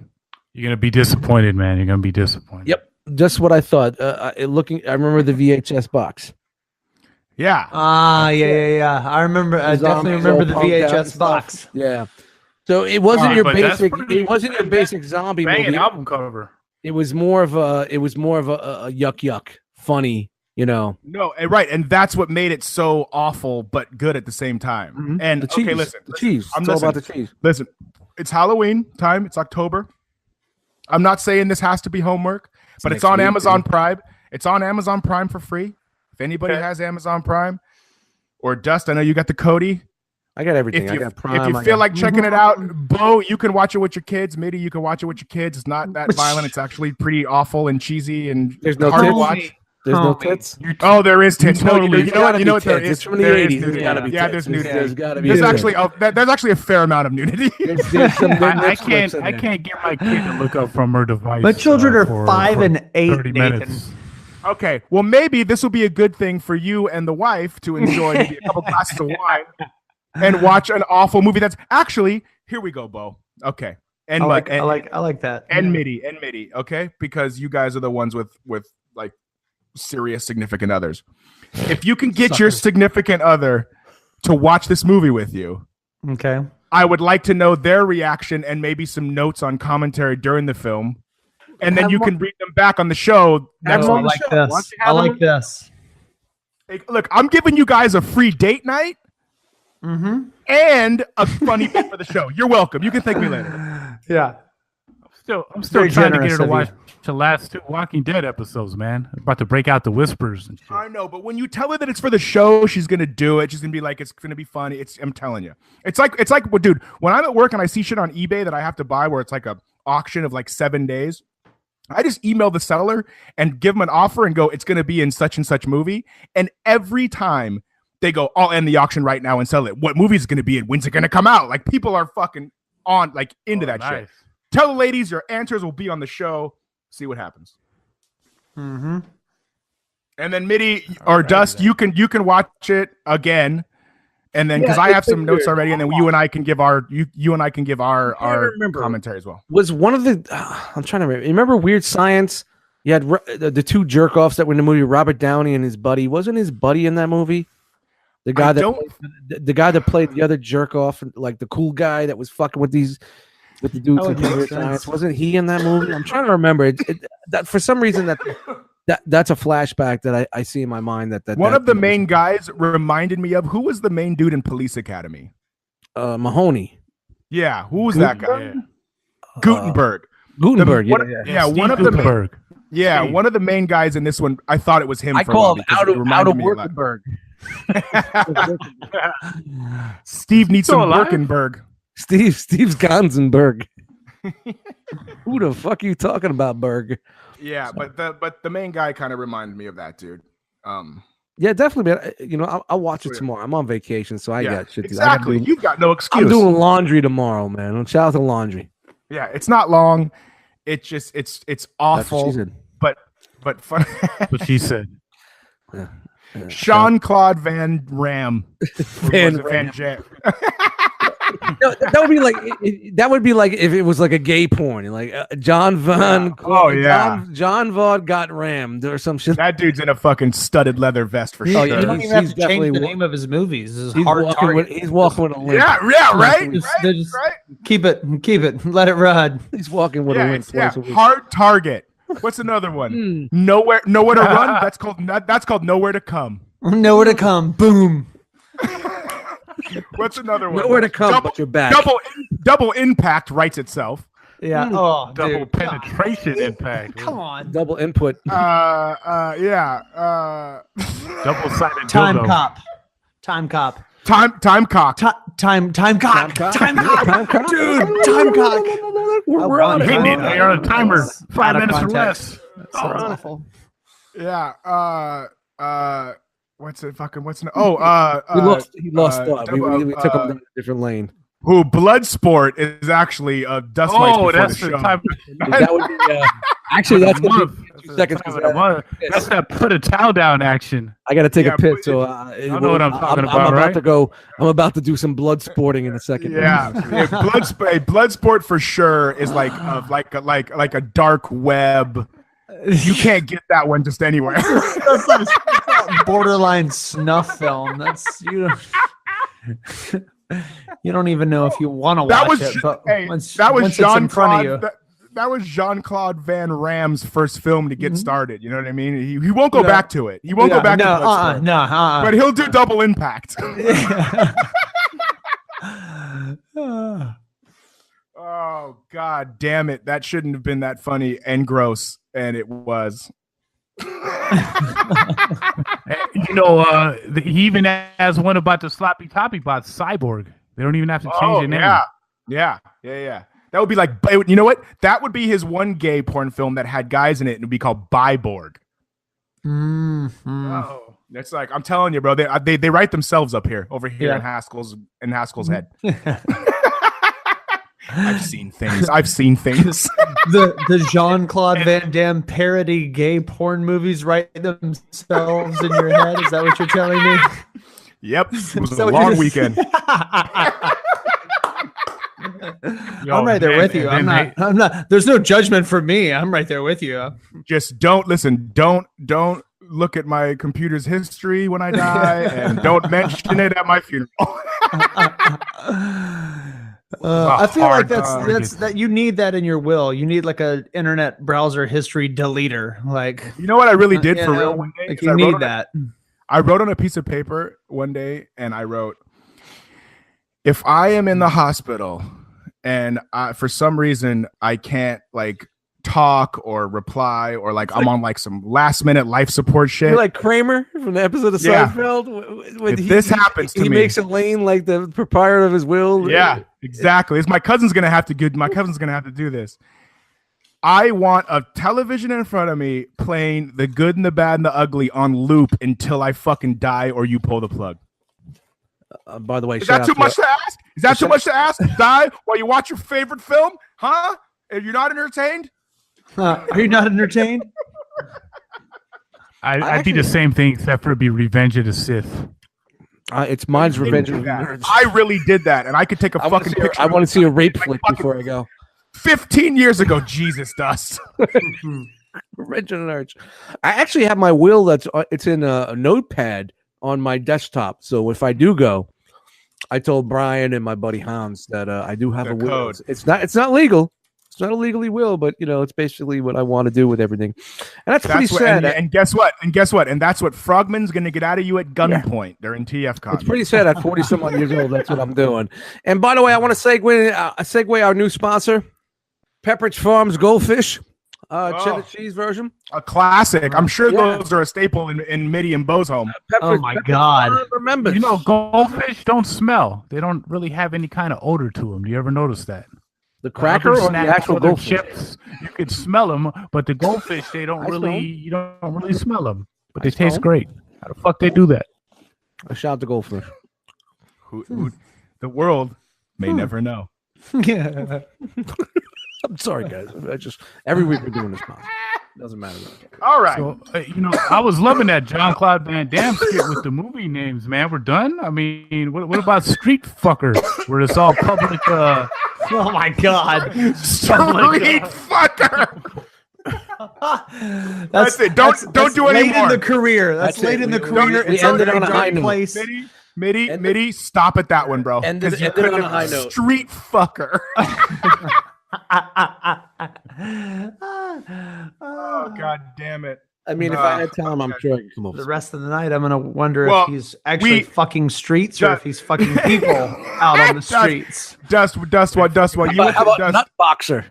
You're gonna be disappointed, man. You're gonna be disappointed. Yep, just what I thought. I remember the VHS box. Yeah. Yeah. I remember. I definitely Zombies remember all the punked out and VHS stuff. box. Yeah. So it wasn't Alright, your but that's basic. pretty- It wasn't your basic zombie Banging movie. album cover. It was more of a. It was more of a yuck funny. You know. No, right, and that's what made it so awful but good at the same time. Mhm. And The cheese. okay, listen, The cheese. I'm It's all about the listening. cheese. Listen, it's Halloween time. It's October. I'm not saying this has to be homework, but it's next on week, Amazon dude. Prime. It's on Amazon Prime for free. If anybody Okay. has Amazon Prime or Dust, I know you got the Cody. I got everything. If I you, got Prime. if you I feel got- like checking it out, Bo, you can watch it with your kids. Mitty, you can watch it with your kids. It's not that violent. It's actually pretty awful and cheesy and There's no hard to tits? watch. There's no Homie. tits. Oh, there is tits. No, Totally. you know what? You know what? There It's is. from the there is 80s. There's nudity. gotta be Yeah, tits. there's nudity. There's gotta be. There's tits. actually there's actually a fair amount of nudity. There's some good I nip slips in I there. can't get my kid to look up from her device. But children are for 5 and 8, 30 Nathan. minutes. Okay, well maybe this will be a good thing for you and the wife to enjoy maybe a couple glasses of wine and watch an awful movie. That's actually here we go, Bo. Okay, and I like and that. Mitty. Okay, because you guys are the ones with like serious significant others. If you can get your significant other to watch this movie with you, Okay. I would like to know their reaction and maybe some notes on commentary during the film. And then Have you them can read them back on the show next Oh, I week. like Why don't this. you I have like them- this. Hey, look, I'm giving you guys a free date night Mm-hmm. and a funny bit for the show. You're welcome. You can thank me later. Yeah. I'm still Very trying to get generous her to of watch. you. the last 2 Walking Dead episodes, man. About to break out the whispers and shit. I know, but when you tell her that it's for the show, she's gonna do it. She's gonna be like, it's gonna be funny. I'm telling you, it's like, well, dude. When I'm at work and I see shit on eBay that I have to buy, where it's like a auction of like 7 days, I just email the seller and give them an offer and go, it's gonna be in such and such movie. And every time they go, I'll end the auction right now and sell it. What movie is it gonna be in? When's it gonna come out? Like people are fucking on like into that shit. Tell the ladies your answers will be on the show. See what happens. Mm-hmm. And then Mitty or Dust, you can watch it again, and then because I have some notes already, and then you and I can give our commentary as well. Was one of the I'm trying to remember Weird Science? You had the 2 jerk offs that were in the movie. Robert Downey and his buddy. Wasn't his buddy in that movie? The guy that played the other jerk off, like the cool guy that was fucking with the dudes in Weird Science. Wasn't he in that movie? I'm trying to remember. That for some reason that's a flashback that I see in my mind. That one of the main guys reminded me of who was the main dude in Police Academy? Mahoney. Yeah, who was that guy? Gutenberg. One of the main guys in this one. I thought it was him. I call him out of Workenberg. Steve needs some Workenberg. Steve's Gonsenberg. Who the fuck are you talking about, Berg? Yeah, but the main guy kind of reminded me of that dude. Yeah, definitely, man. You know, I'll watch it tomorrow. I'm on vacation, so I got shit. Exactly. You've got no excuse. I'm doing laundry tomorrow, man. Shout out to laundry. Yeah, it's not long. It's just it's awful. But fun. What she said. Jean-Claude Van Ram. Van Jam. No, that would be like if it was like a gay porn, like John Von. John Vaught got rammed or some shit. That dude's in a fucking studded leather vest for sure. You don't even have to change the name of his movies. He's walking with a limp. Yeah, right. Just keep it, let it ride. He's walking with a limp. Yeah, hard target. What's another one? Nowhere to run. That's called nowhere to come. Nowhere to come. Boom. What's another one? Nowhere to come, but you're back. Double impact writes itself. Yeah. Oh, double penetration impact. Come on. Double input. Yeah. Double-sided Time dildo. cop. Time cock. Time cock. Dude, time cock. We're on it. You're on a timer. 5 minutes or less. Sounds awful. Yeah. What's it? He lost thought. We took him down a different lane. Who Bloodsport is actually Dust Mites before that's the the show. time. That would be actually that's gonna be 2 seconds. That's that put a towel down action. I got to take a piss, so I know what I'm talking about. I'm about right? to go. I'm about to do some blood sporting in a second. Yeah, Bloodsport for sure is like a dark web. You can't get that one just anywhere. That's like borderline snuff film. That's you don't even know if you want to watch it. But once it's in front of you. That was Jean-Claude Van Ram's first film to get started. You know what I mean? He won't go back to it. He won't go back to Bloodsport. But he'll do Double Impact. Oh, God damn it. That shouldn't have been that funny and gross. And it was. He even has one about the sloppy toppy bot, Cyborg. They don't even have to change the name. Yeah. That would be like, you know what? That would be his one gay porn film that had guys in it, and it would be called Byborg. Mm-hmm. Oh, it's like, I'm telling you, bro. They write themselves up here, over here in Haskell's head. I've seen things. The Jean-Claude Van Damme parody gay porn movies write themselves in your head. Is that what you're telling me? Yep. It was a long weekend. I'm right there with you. I'm not. There's no judgment for me. I'm right there with you. Just don't look at my computer's history when I die, and don't mention it at my funeral. I feel like that's that you need that in your will. You need like a internet browser history deleter. Like, you know what I really did for real one day? Like you need that. I wrote on a piece of paper one day, and I wrote, if I am in the hospital and for some reason I can't like talk or reply, or like I'm on like some last minute life support shit. You're like Kramer from the episode of Yeah. Seinfeld. When If this happens to he me, makes Elaine like the proprietor of his will. yeah, exactly. My cousin's gonna have to do this. I want a television in front of me playing The Good and the Bad and the Ugly on loop until I fucking die or you pull the plug. By the way, Is that too much to ask? Is that too much to ask? Die while you watch your favorite film? Huh? If you're not entertained? Are you not entertained? I'd be the same thing except for it'd be Revenge of the Sith. It's mine's Revenge of the Nerds. I really did that, and I could take a fucking picture. I want to see a rape flick before I go. 15 years ago, Jesus Dust. Revenge of the Nerds. I actually have my will it's in a notepad on my desktop. So if I do go, I told Brian and my buddy Hans that I do have a will. Code. It's not legal. It's not a legally will, but it's basically what I want to do with everything. And that's pretty sad. And guess what? And that's what Frogman's going to get out of you at gunpoint. They're in TFCon. It's pretty sad at 40 some odd years old. That's what I'm doing. And by the way, I want to segue our new sponsor, Pepperidge Farms Goldfish. Cheddar cheese version. A classic. I'm sure those are a staple in Mitty and Bo's home. Oh my God. Remember, goldfish don't smell. They don't really have any kind of odor to them. Do you ever notice that? the cracker or the actual goldfish? Chips, you can smell them, but the goldfish, you don't really smell them, but they taste great. How the fuck they do that? I shout out to goldfish. Who the world may never know. Yeah. I'm sorry, guys. I just every week we're doing this podcast. Doesn't matter. All right. So, I was loving that Jean-Claude Van Damme skit with the movie names, man. We're done? I mean, what about Street Fucker, where it's all public? Oh, my God. Street Fucker. That's it. Don't do late anymore. In the career. That's late in the career. We ended on a high note. Mitty, stop at that one, bro. Ended on a high note. Street Fucker. Oh, God damn it. I mean, if I had time, I'm sure I could come up. The rest of the night, I'm going to wonder if he's actually fucking streets or if he's fucking people out on the streets. Dust, what? How about Nut Boxer?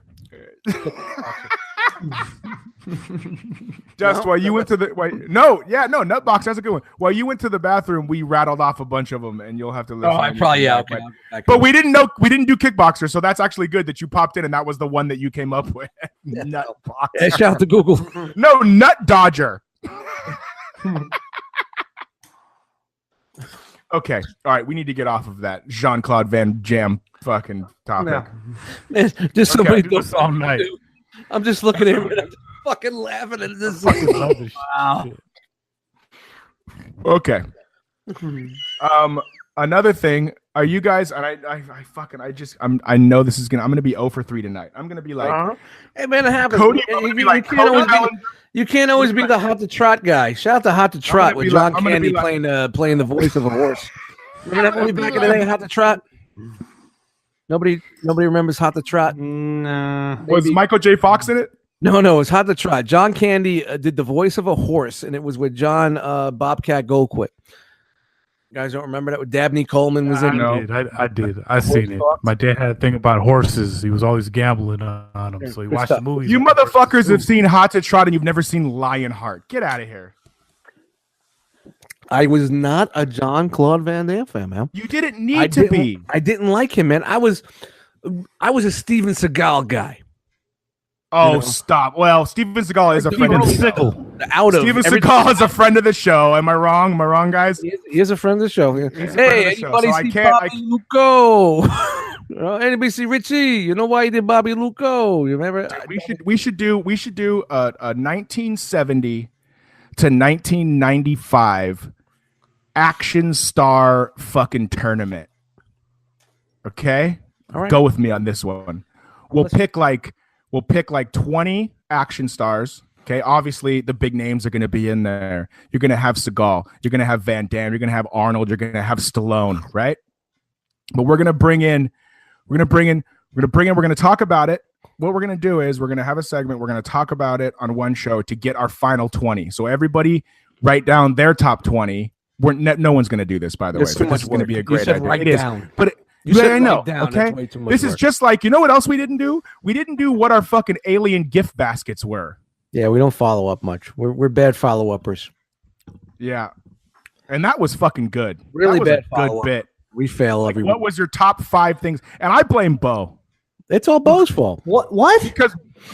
Just while you went to the Nutbox, that's a good one. While you went to the bathroom, we rattled off a bunch of them, and you'll have to listen. Oh, I probably okay. But we didn't do Kickboxer, so that's actually good that you popped in, and that was the one that you came up with. Nutboxer. Yeah, shout out to Google. No, Nut Dodger. Okay, all right, we need to get off of that Jean-Claude Van Damme fucking topic. Man, just somebody do this all night. I'm just looking at him and I'm fucking laughing at this. Wow. Okay. Another thing, are you guys? And I know this is I'm gonna be 0 for 3 tonight. I'm gonna be like, hey man, it happens. Cody, you can't always be the Hot to Trot guy. Shout out to Hot to Trot with John Candy playing the voice of a horse. Remember that movie back in the day, Hot to Trot? Nobody remembers Hot to Trot. Nah. Was Michael J. Fox in it? No, it was Hot to Trot. John Candy did the voice of a horse, and it was with John Bobcat Goldthwait. You guys don't remember that? With Dabney Coleman was in it? I did. I seen it. My dad had a thing about horses. He was always gambling on them, so he watched the movies. You motherfuckers have seen Hot to Trot, and you've never seen Lionheart. Get out of here. I was not a Jean-Claude Van Damme fan, man. You didn't need to be. I didn't like him, man. I was a Steven Seagal guy. Oh, stop. Well, Steven Seagal is a friend of the show. Steven Seagal is a friend of the show. Am I wrong? Am I wrong, guys? He is a friend of the show. Hey, anybody see Bobby Luco? Anybody see Richie? You know why he did Bobby Luco? You remember? We should do a 1970 to 1995 action star fucking tournament. Okay? All right. Go with me on this one. We'll pick like 20 action stars. Okay, obviously the big names are going to be in there. You're going to have Seagal, you're going to have Van Damme, you're going to have Arnold, you're going to have Stallone, right? But we're going to talk about it. What we're going to do is we're going to have a segment. We're going to talk about it on one show to get our final 20. So everybody write down their top 20. No one's going to do this, by the way. So this is going to be a great idea. It is. But You Yeah, said I know. write down. Okay, That's way too much this is work. just like, you know what else we didn't do? We didn't do what our fucking alien gift baskets were. Yeah, we don't follow up much. We're bad follow uppers. Yeah, and that was fucking good. Really that was bad a good follow-up. bit. We fail Like, every what week. was your top 5 things? And I blame Bo It's all Bo's fault. What?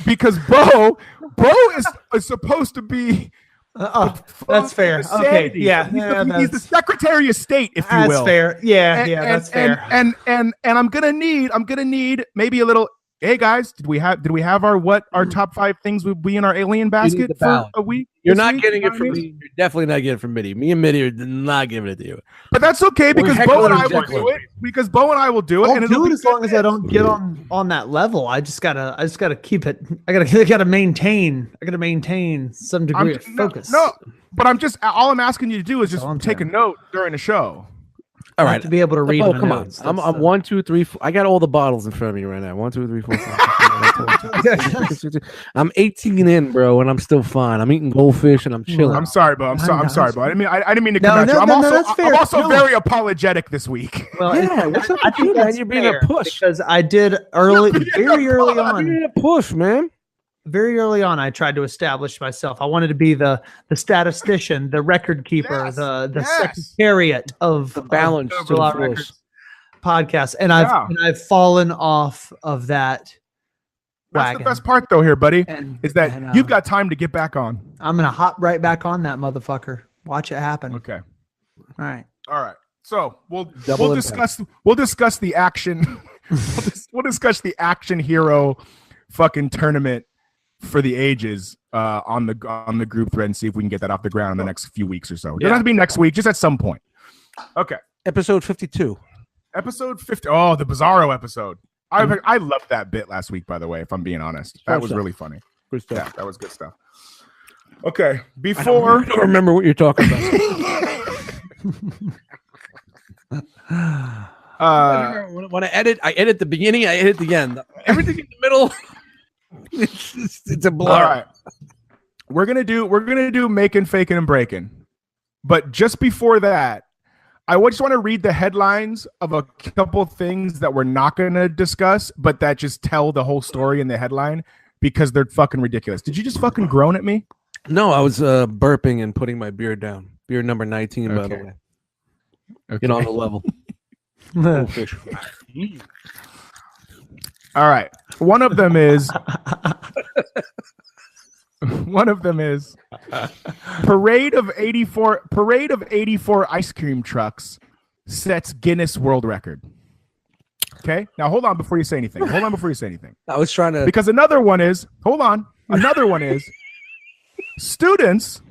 because Bo is supposed to be. That's fair. Okay, Sanity. yeah, He's the Secretary of State, if you that's will. fair. Yeah, And- that's fair. And I'm gonna need maybe a little. Hey guys, did we have our top 5 things would be in our alien basket the for ballot. a week? You're this not week? getting You it know from what I mean? me. You're definitely not getting it from Mitty. Me and Mitty are not giving it to you. But that's okay because heckler Bo and and I will jeckler. do it. Because Bo and I will do it, I'll and it'll do it be as long good as I bits. don't get on that level. I just gotta keep it. I gotta maintain some degree of focus. No, but all I'm asking you to do is just all I'm take a saying. note during the show. All I have right. to be able to read. Oh, my come on. notes. I'm That's, 1, 2, 3, 4. I got all the bottles in front of me right now. 1, 2, 3, 4, 5. 6, 7, 8. I'm 18 in, bro, and I'm still fine. I'm eating goldfish and I'm chilling. I'm sorry, Bo. I'm sorry, Bo. I didn't mean to No, come at no, you. I'm no, also that's fair. I'm also No. very apologetic this week. Well, Yeah, what's up I with think you, man? that's You're being a fair push. because I did very early You're on. being a push, man. Very early on, I tried to establish myself. I wanted to be the statistician, the record keeper, Yes, the yes. secretariat of The balance of to the Cobra-LA force. Records podcast, and Yeah. I've fallen off of that That's wagon. the best part, though, here, buddy, And- is that and, you've got time to get back on. I'm gonna hop right back on that motherfucker. Watch it happen. Okay. All right. All right. So Double we'll impact. discuss the action. we'll discuss the action hero fucking tournament for the ages on the group thread and see if we can get that off the ground in the next few weeks or so. It doesn't have to be next week, just at some point. Okay. Episode 52. Episode 50. Oh, the Bizarro episode. I loved that bit last week, by the way, if I'm being honest. That was really funny. Good stuff. Yeah, that was good stuff. Okay. I Before don't remember what you're talking about. When I edit the beginning, I edit the end. Everything in the middle, it's a blur. all right. We're gonna do making, faking, and breaking. But just before that, I just want to read the headlines of a couple things that we're not going to discuss, but that just tell the whole story in the headline because they're fucking ridiculous. Did you just fucking groan at me? No, I was burping and putting my beer down. Beer number 19, by the Okay. way. Okay. Get on the level. Goldfish. All right. One of them is Parade of 84 ice cream trucks sets Guinness World Record. Okay? Now hold on before you say anything. I was trying to. Because another one is students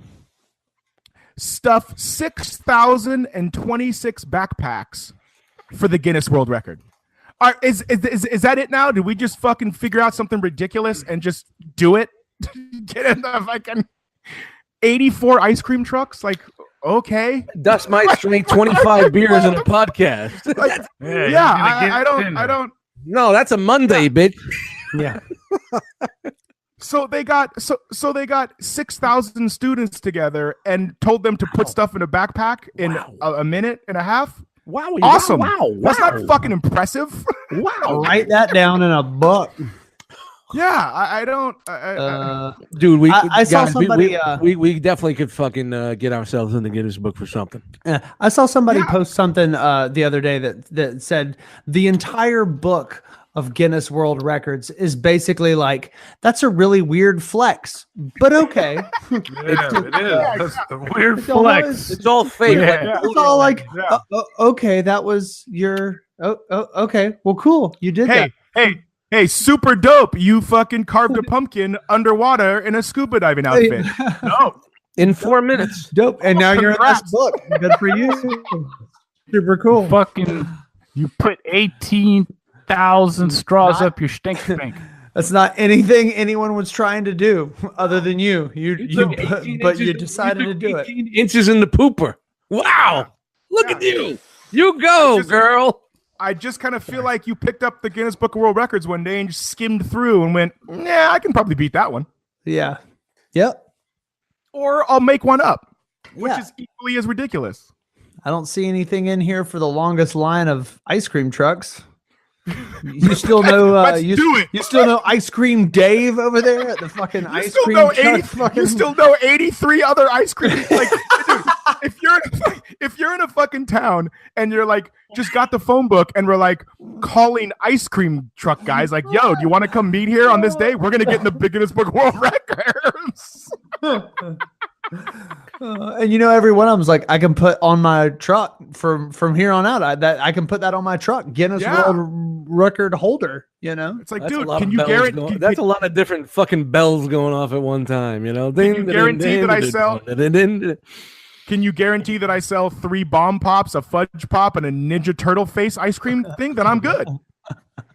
stuff 6,026 backpacks for the Guinness World Record. Is that it now? Did we just fucking figure out something ridiculous and just do it? Get in the fucking 84 ice cream trucks? Like, okay. Dust might drink 25 beers in a podcast. Like, Yeah, yeah, I don't. No, that's a Monday, bitch. Yeah. So they got 6,000 students together and told them to put stuff in a backpack in a minute and a half. Wow. Awesome. Wow. That's not fucking impressive. Wow. Write that down in a book. Yeah, I don't. Dude, I saw guys, somebody, we definitely could fucking get ourselves in the Guinness Book for something. I saw somebody post something the other day that said the entire book of Guinness World Records is basically like, that's a really weird flex, but okay. Yeah, it is. That's the weird It's all flex. those- It's all fake. Yeah. It's all like, Yeah. Okay, that was your. Okay, well, cool, you did that. Hey, super dope. You fucking carved a pumpkin underwater in a scuba diving outfit. No. In 4 minutes. Dope, and now you're in this Congrats. book. Good for you. Super cool. Fucking, you put 18,000 straws Not- up your stink stink. That's not anything anyone was trying to do other than you. took 18 But you inches- decided to took do it. 18 inches in the pooper. Wow. Look at you. You go, girl. I just kind of feel like you picked up the Guinness Book of World Records one day and just skimmed through and went, yeah, I can probably beat that one. Yeah. Yep. Or I'll make one up, which Yeah. is equally as ridiculous. I don't see anything in here for the longest line of ice cream trucks. You still know you still know Ice Cream Dave over there at the fucking ice cream truck. You still know 83 other ice cream. Like, dude, if you're in a fucking town and you're like just got the phone book and we're like calling ice cream truck guys like, yo, do you want to come meet here on this day? We're gonna get in the Guinness Book of World Records. And you know, every one of them's like, I can put on my truck from here on out. I can put that on my truck. Guinness World Record holder. You know, it's like, that's dude, can you guarantee? That's a lot of different fucking bells going off at one time. You know, can you guarantee that I sell? Can you guarantee that I sell 3 bomb pops, a fudge pop, and a Ninja Turtle face ice cream thing? Then I'm good.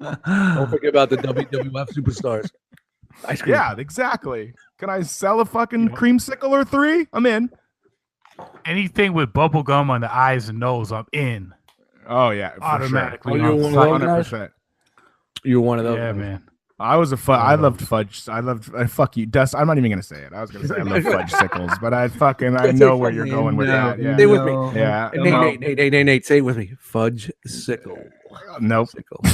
Don't forget about the WWF superstars. Ice cream. Yeah, exactly. Can I sell a fucking creamsicle or 3? I'm in. Anything with bubble gum on the eyes and nose, I'm in. Oh yeah, automatically. Sure. 100%. You're one of those. Yeah, man. I was I loved fudge. I loved fuck you, Dust. I'm not even gonna say it. I was gonna say I love fudge sickles, but I know where you're going with that. Yeah. Stay with me. Yeah. Nate, say it with me. Fudge sickle. Nope. Sickle.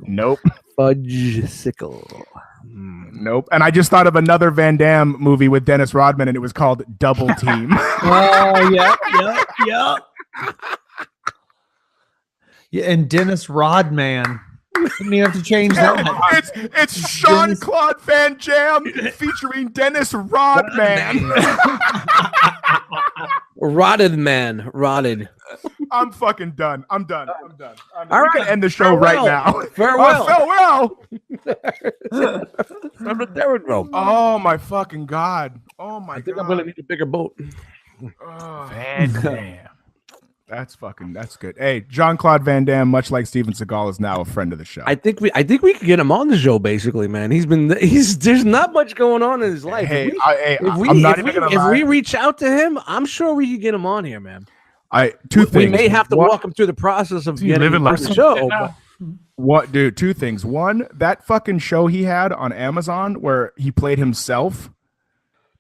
Nope. Fudge sickle. Nope. And I just thought of another Van Damme movie with Dennis Rodman, and it was called Double Team. Oh yeah. Yeah, and Dennis Rodman. Didn't you have to change that? It's Jean-Claude Van Damme featuring Dennis Rodman. Rotted man. I'm fucking done. I'm done. All right, we can end the show right now. Farewell. Remember Drome. Oh my fucking god. Oh my god. I think I'm gonna need a bigger boat. Van Damme. That's good. Hey, Jean-Claude Van Damme, much like Steven Seagal, is now a friend of the show. I think we could get him on the show. Basically, man, there's not much going on in his life. If we reach out to him, I'm sure we could get him on here, man. Two things. We may have to walk him through the process of getting him on the show. What, dude? 2 things. One, that fucking show he had on Amazon where he played himself,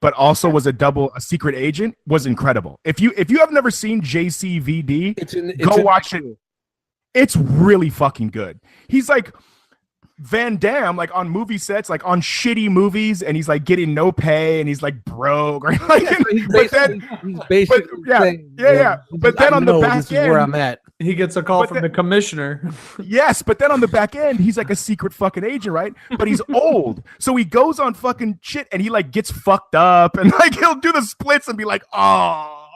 but also was a secret agent, was incredible. If you have never seen JCVD, go watch it. It's really fucking good. He's like Van Damme, like on movie sets, like on shitty movies, and he's like getting no pay, and he's like broke, or like. But then on the back this end, is where I'm at. He gets a call from the commissioner. Yes, but then on the back end, he's like a secret fucking agent, right? But he's old, so he goes on fucking shit, and he like gets fucked up, and like he'll do the splits and be like, oh.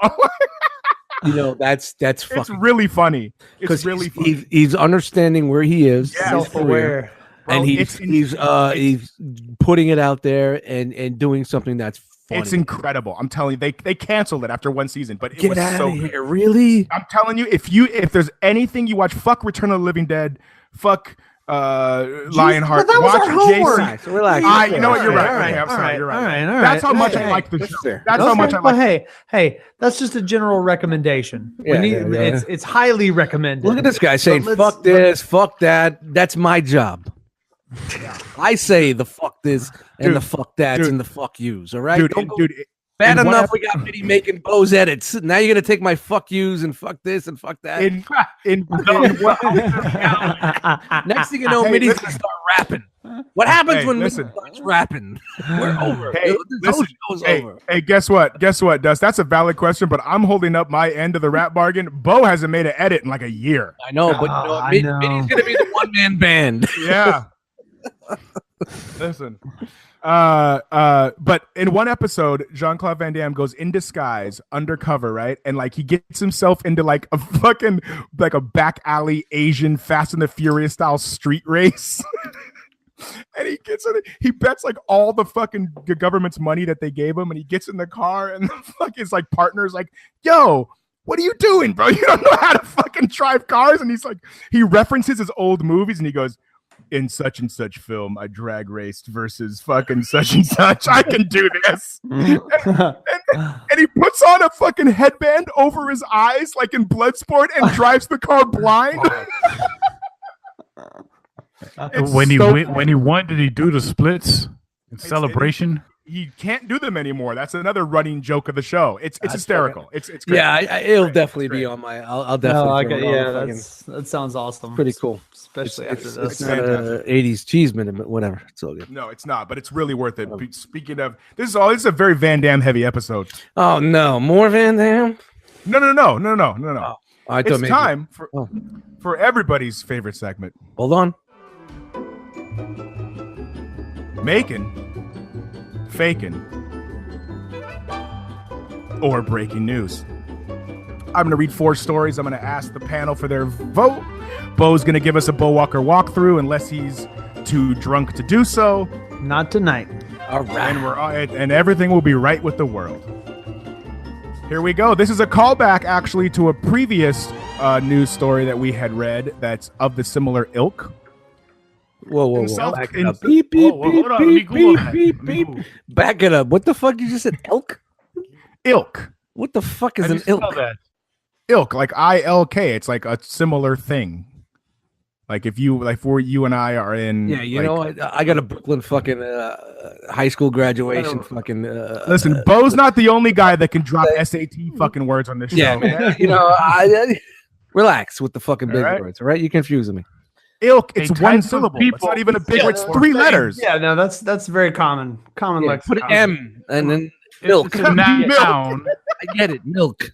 You know, that's it's fucking really funny. It's really funny. He's understanding where he is, self-aware, and he's putting it out there and doing something that's funny. It's incredible. I'm telling you, they canceled it after 1 season, but it was so good. Here, really? I'm telling you, if there's anything you watch, fuck Return of the Living Dead, fuck Lionheart. That was watch our homework. Nice. Relax. You know what? You're right. All right. Okay, I'm sorry. You're right. All right. That's how much I like the show. That's how much I like. Hey, that's just a general recommendation. It's highly recommended. Look at this guy saying, fuck this, fuck that. That's my job. I say the fuck this and the fuck that's and the fuck yous. All right, dude. Bad enough we got Vinny making Bo's edits. Now you're gonna take my fuck yous and fuck this and fuck that. Next thing you know, Mitty's gonna start rapping. What happens when Mitty starts rapping? We're over. Hey, guess what? Dust? That's a valid question, but I'm holding up my end of the rap bargain. Bo hasn't made an edit in like a year. I know, but Mitty's gonna be the one-man band. Yeah. Listen. But in one episode, Jean-Claude Van Damme goes in disguise, undercover, right? And like he gets himself into like a fucking like a back alley Asian Fast and the Furious style street race. And he bets like all the fucking government's money that they gave him, and he gets in the car, and the fuck his like partner's like, yo, what are you doing, bro? You don't know how to fucking drive cars. And he's like, he references his old movies, and he goes, in such and such film, I drag raced versus fucking such and such. I can do this. and he puts on a fucking headband over his eyes, like in Bloodsport, and drives the car blind. When he won, did he do the splits in celebration? he can't do them anymore. That's another running joke of the show. It's hysterical. It's great. Yeah, it'll definitely be on my. I'll definitely. No, throw it on yeah, fucking- that sounds awesome. pretty cool. Especially It's after this. not fantastic. a 80s cheese minute, but whatever. It's all good. No, it's not, but it's really worth it. Speaking of, this is a very Van Damme heavy episode. Oh no, more Van Damme. No. Oh, I thought It's maybe- time Oh. for everybody's favorite segment. Hold on. Making, faking, or breaking news. I'm going to read 4 stories. I'm going to ask the panel for their vote. Bo's going to give us a Bo Walker walkthrough unless he's too drunk to do so. Not tonight. All right. And everything will be right with the world. Here we go. This is a callback actually to a previous news story that we had read that's of the similar ilk. Whoa. In South- Back it in- up. Beep, beep, Whoa, beep, hold on, let me beep, Google beep, that. beep, Let me beep. Google. Back it up. What the fuck? You just said elk? Ilk. What the fuck is How do an you spell ilk? that? Ilk, like ILK. It's like a similar thing. Like if you, like for you and I are in. Yeah, you like- know, I got a Brooklyn fucking high school graduation fucking. Listen, Bo's not the only guy that can drop SAT fucking words on this show. Yeah, man. You know, relax with the fucking big All right. words, all right? You're confusing me. Ilk, A it's type one of syllable. It's people- not even a big Yeah, word. It's 3 letters. Yeah, no, that's very common. Common Yeah, lexicon. put an M and then milk. It's a noun, I get it. Milk.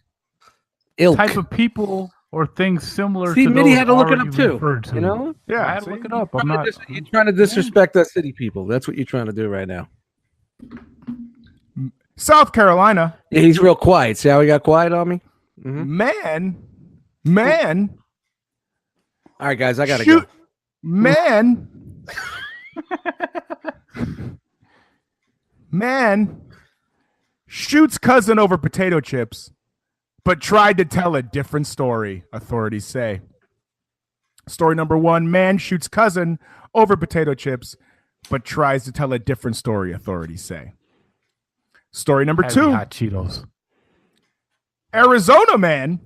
Ilk. type of people or things similar See, to Mitty those had to look it already up too. referred to. You know? Yeah, I had to see? look it up. I'm not. You're trying to disrespect us city people. That's what you're trying to do right now. South Carolina. Yeah, he's real quiet. See how he got quiet on me? Man. All right, guys, I gotta Shoot. go. Man shoots cousin over potato chips, but tried to tell a different story, authorities say. Story number 1, man shoots cousin over potato chips, but tries to tell a different story, authorities say. Story number Had to be 2, hot Cheetos. Arizona man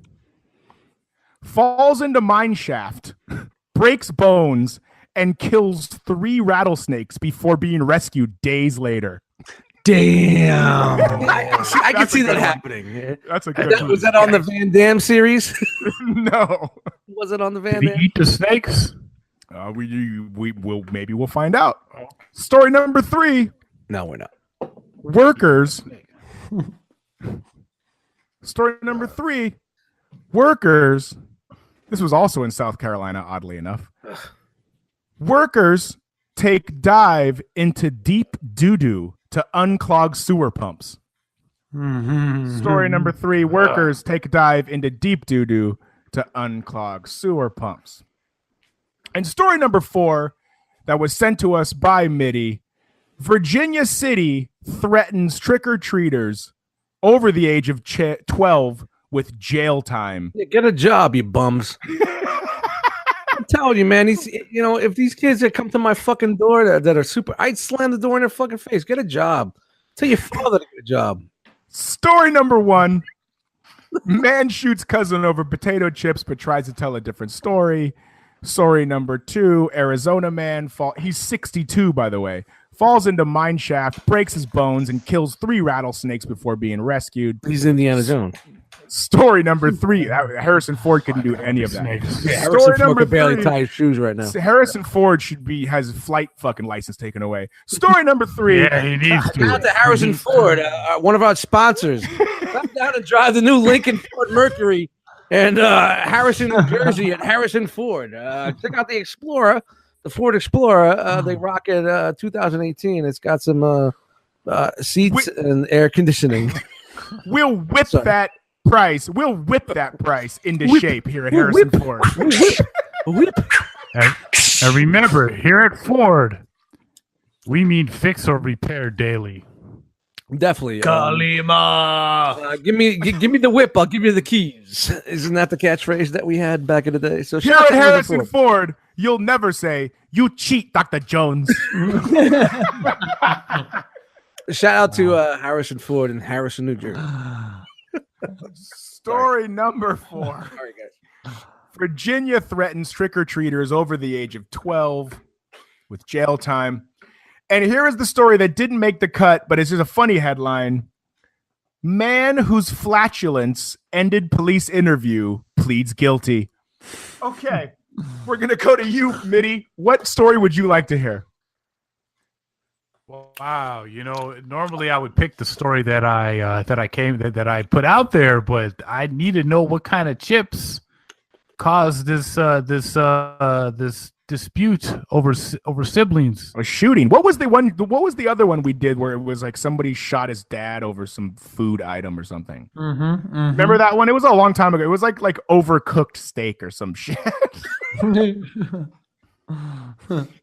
falls into mine shaft, breaks bones, and kills 3 rattlesnakes before being rescued days later. Damn. I can That's a see good that one. happening. That's a good one. Was that on the Van Damme series? No. Was it on the Van Did Damme? he eat the snakes? We'll find out. Story number 3, No, we're not. workers. Story number 3, workers. This was also in South Carolina, oddly enough. Workers take dive into deep doo-doo to unclog sewer pumps. Story number 3, workers take dive into deep doo-doo to unclog sewer pumps. And story number 4 that was sent to us by Mitty, Virginia City threatens trick-or-treaters over the age of 12 with jail time. Yeah, get a job, you bums. I'm telling you, man. If these kids that come to my fucking door that are super, I'd slam the door in their fucking face. Get a job. Tell your father to get a job. Story number 1, man shoots cousin over potato chips but tries to tell a different story. Story number 2, Arizona man he's 62, by the way, falls into mine shaft, breaks his bones, and kills 3 rattlesnakes before being rescued. He's Indiana Jones. Story number 3, Harrison Ford couldn't do any of that. Snakes. Yeah, Story Harrison Ford number could barely 3, tie his shoes right now. Harrison Ford has his flight fucking license taken away. Story number 3, Yeah, he needs Shout out to. to Harrison Ford, one of our sponsors. Come down and drive the new Lincoln Ford Mercury and Harrison, New Jersey at Harrison Ford. Check out the Explorer, the Ford Explorer. They rock it 2018. It's got some seats and air conditioning. we'll whip Sorry. that price. We'll whip that price into Whip. shape here at We'll Harrison whip. Ford. Whip. And remember, here at Ford, we mean fix or repair daily. Definitely. Kalima. Give me the whip. I'll give you the keys. Isn't that the catchphrase that we had back in the day? So Here shout out at to Harrison Ford. Ford, you'll never say, "You cheat, Dr. Jones." Shout out to Harrison Ford in Harrison, New Jersey. Story number 4. All right, guys. Virginia threatens trick-or-treaters over the age of 12 with jail time. And here is the story that didn't make the cut, but it's just a funny headline. Man whose flatulence ended police interview pleads guilty. Okay, we're going to go to you, Mitty. What story would you like to hear? Wow, normally I would pick the story that I put out there, but I need to know what kind of chips caused this dispute over siblings. A shooting. What was the other one we did where it was like somebody shot his dad over some food item or something? Remember that one? It was a long time ago. It was like overcooked steak or some shit.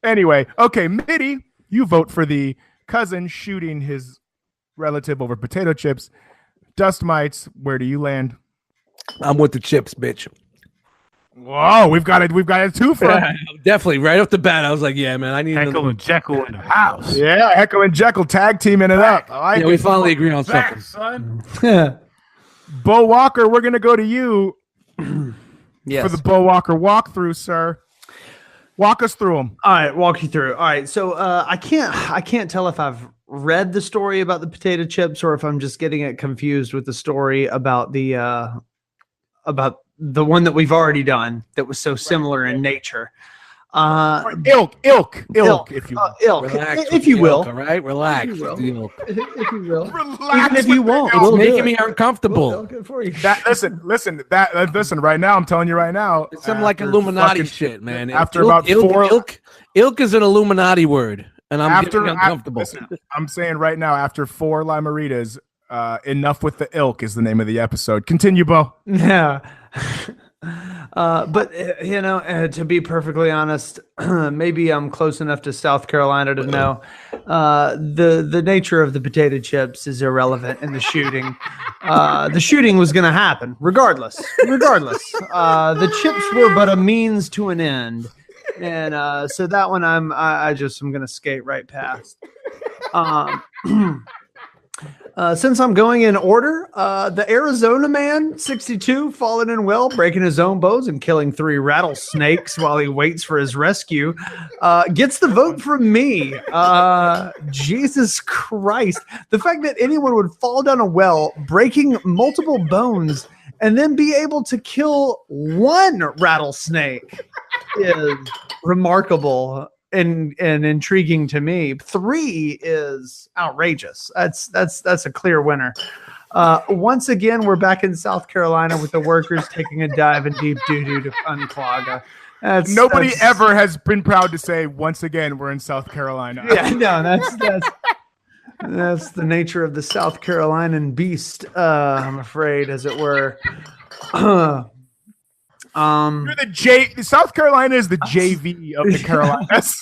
Anyway, okay, Mitty, you vote for the cousin shooting his relative over potato chips. Dust mites, where do you land? I'm with the chips, bitch. Whoa, we've got a twofer. Yeah, definitely, right off the bat, I was like, "Yeah, man, I need Heckle and Jekyll in the house." Yeah, Heckle and Jekyll tag teaming it up. Yeah, we finally agree on something. Son. Bo Walker, we're gonna go to you Yes. for the Bo Walker walkthrough, sir. Walk us through them. All right, walk you through. All right, so I can't tell if I've read the story about the potato chips or if I'm just getting it confused with the story about the one that we've already done that was so similar in nature. Ilk, if you will. Ilk, Relax if you will. all right, relax. If you will. with the ilk. If you will. Relax Even if with you the won't, ilk. It's we'll do making it. me uncomfortable. Good for you. Listen. Right now, I'm telling you right now. It's some like Illuminati shit, man. After about four, ilk is an Illuminati word, and I'm getting uncomfortable. Listen, I'm saying right now, after 4 Limeritas, enough with the ilk is the name of the episode. Continue, Bo. Yeah. But to be perfectly honest, maybe I'm close enough to South Carolina to know the nature of the potato chips is irrelevant in the shooting. The shooting was going to happen regardless. The chips were but a means to an end, and so that one I'm going to skate right past. Since I'm going in order, the Arizona man, 62, fallen in well, breaking his own bones and killing 3 rattlesnakes while he waits for his rescue, gets the vote from me. Jesus Christ. The fact that anyone would fall down a well, breaking multiple bones, and then be able to kill 1 rattlesnake is remarkable. And intriguing to me. 3 is outrageous. That's a clear winner. Once again, we're back in South Carolina with the workers taking a dive in deep doo-doo to unclog. Nobody ever has been proud to say, once again, we're in South Carolina. Yeah, no, that's the nature of the South Carolinian beast, I'm afraid, as it were. You're South Carolina is the JV of the Carolinas.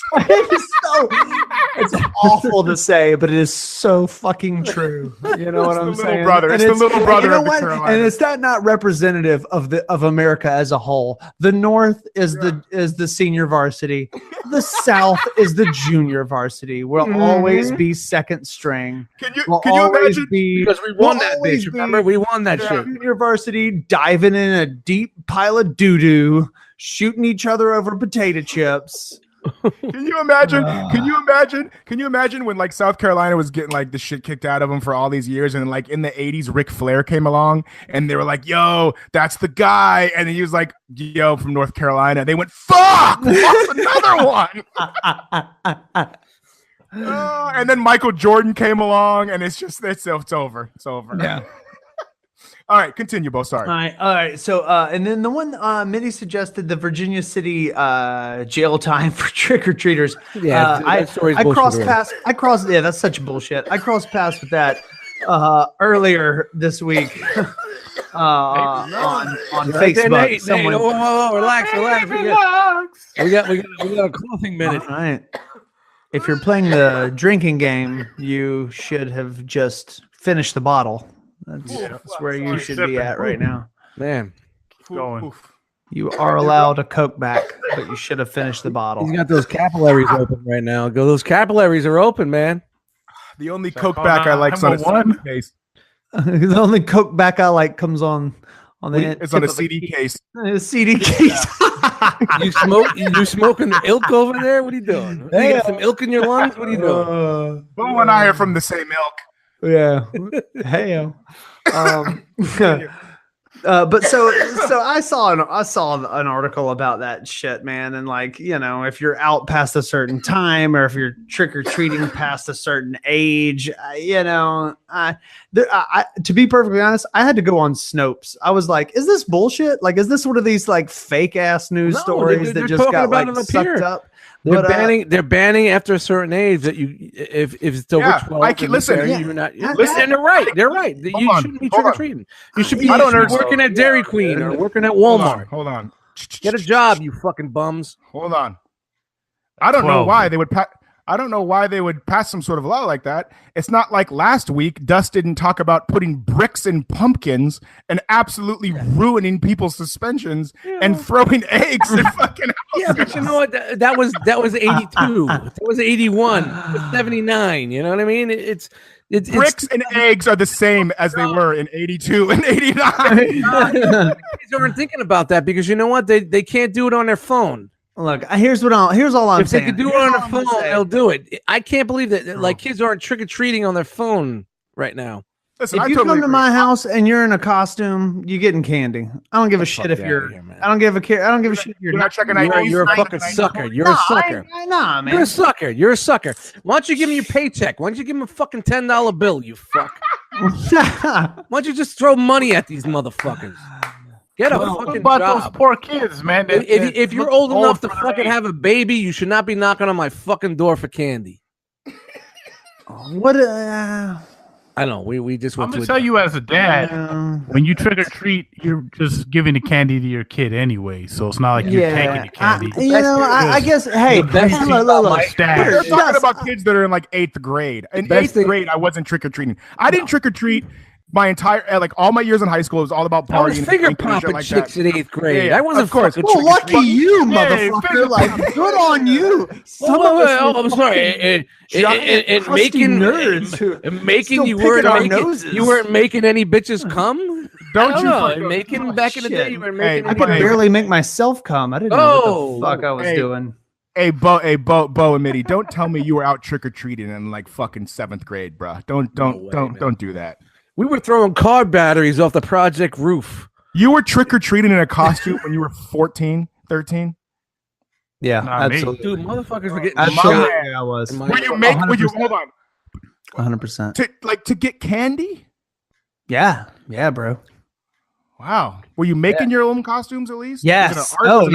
It's awful to say, but it is so fucking true. You know what I'm saying? It's the little brother of the Carolinas. And it's not representative of America as a whole. The North is the senior varsity. The South is the junior varsity. We'll always be second string. Can you imagine? Because we won that bitch. Remember, we won that shit. Junior varsity diving in a deep pile of doo-doo, shooting each other over potato chips. Can you imagine? Can you imagine when like South Carolina was getting like the shit kicked out of them for all these years, and like in the 80s, Ric Flair came along and they were like, "Yo, that's the guy," and he was like, "Yo, from North Carolina." They went, "Fuck, what's another one?" And then Michael Jordan came along, and it's over. It's over. Yeah. All right, continue, Bo. Sorry. All right. So, and then the one Minnie suggested, the Virginia City jail time for trick or treaters. Yeah, I crossed past. Yeah, that's such bullshit. I crossed past with that earlier this week on Facebook. Nate, whoa, relax. We got a clothing minute. All right. If you're playing the drinking game, you should have just finished the bottle. That's where you should be at right now. Man, keep going. You are allowed a Coke back, but you should have finished the bottle. He's got those capillaries open right now. Those capillaries are open, man. The only Coke back I like on a face. The only Coke back I like comes on on the It's on a tip of CD case. A CD case. You smoking ilk over there? What are you doing? You got some ilk in your lungs? What are you doing? Bo and I are from the same ilk. Yeah. Hey. But so I saw an article about that shit, man, and like, you know, if you're out past a certain time or if you're trick or treating past a certain age, you know, to be perfectly honest, I had to go on Snopes. I was like, is this bullshit? Like, is this one of these like fake ass news stories that just got like sucked up? They're banning after a certain age that if it's over 12. You're not. Listen, they're right. They're right. You shouldn't be trick or treating. You should be working at Dairy Queen or working at Walmart. Hold on. Get a job, you fucking bums. Hold on. I don't know why they would. I don't know why they would pass some sort of law like that. It's not like last week Dust didn't talk about putting bricks in pumpkins and absolutely ruining people's suspensions and throwing eggs in fucking houses. Yeah, but you know what? That was 82. That was 81. That was 79. You know what I mean? It's bricks and eggs are the same as they were in 82 and 89. Kids aren't thinking about that because you know what? They can't do it on their phone. Look, here's all I'm saying. If they could do it on their phone, they'll do it. I can't believe that like kids aren't trick or treating on their phone right now. Listen, if you come to my house and you're in a costume, you're getting candy. I don't give a shit if you're. I don't give a shit. You're not checking out. You're a fucking sucker. You're a sucker. Nah, man. You're a sucker. You're a sucker. Why don't you give him your paycheck? Why don't you give him a fucking $10 bill? You fuck. Why don't you just throw money at these motherfuckers? Get a fucking about job. those poor kids, man. If you're old enough to fucking have a baby, you should not be knocking on my fucking door for candy. What? I know. We just went I'm gonna tell you as a dad, when you trick or treat, you're just giving the candy to your kid anyway. So it's not like you're taking the candy. I guess. Hey, look. They're talking about kids that are in like 8th grade. In 8th grade, I wasn't trick or treating. I didn't trick or treat. My entire all my years in high school, it was all about partying. I was finger popping like chicks in 8th grade. Yeah, I wasn't, of course. Well, lucky you, motherfucker! Like, good on you. I'm sorry. And making nerds, and making you weren't making any bitches come. Don't you? Making back in the day, you were making. I could barely make myself come. I didn't know what the fuck I was doing. Hey, Bo and Mitty, don't tell me you were out trick or treating in like fucking 7th grade, bro. Don't do that. We were throwing car batteries off the project roof. You were trick or treating in a costume when you were 14, 13? Yeah, absolutely. Dude, motherfuckers were getting shot. I was. Hold on. 100%. To get candy? Yeah, bro. Wow. Were you making your own costumes at least? Yes. No.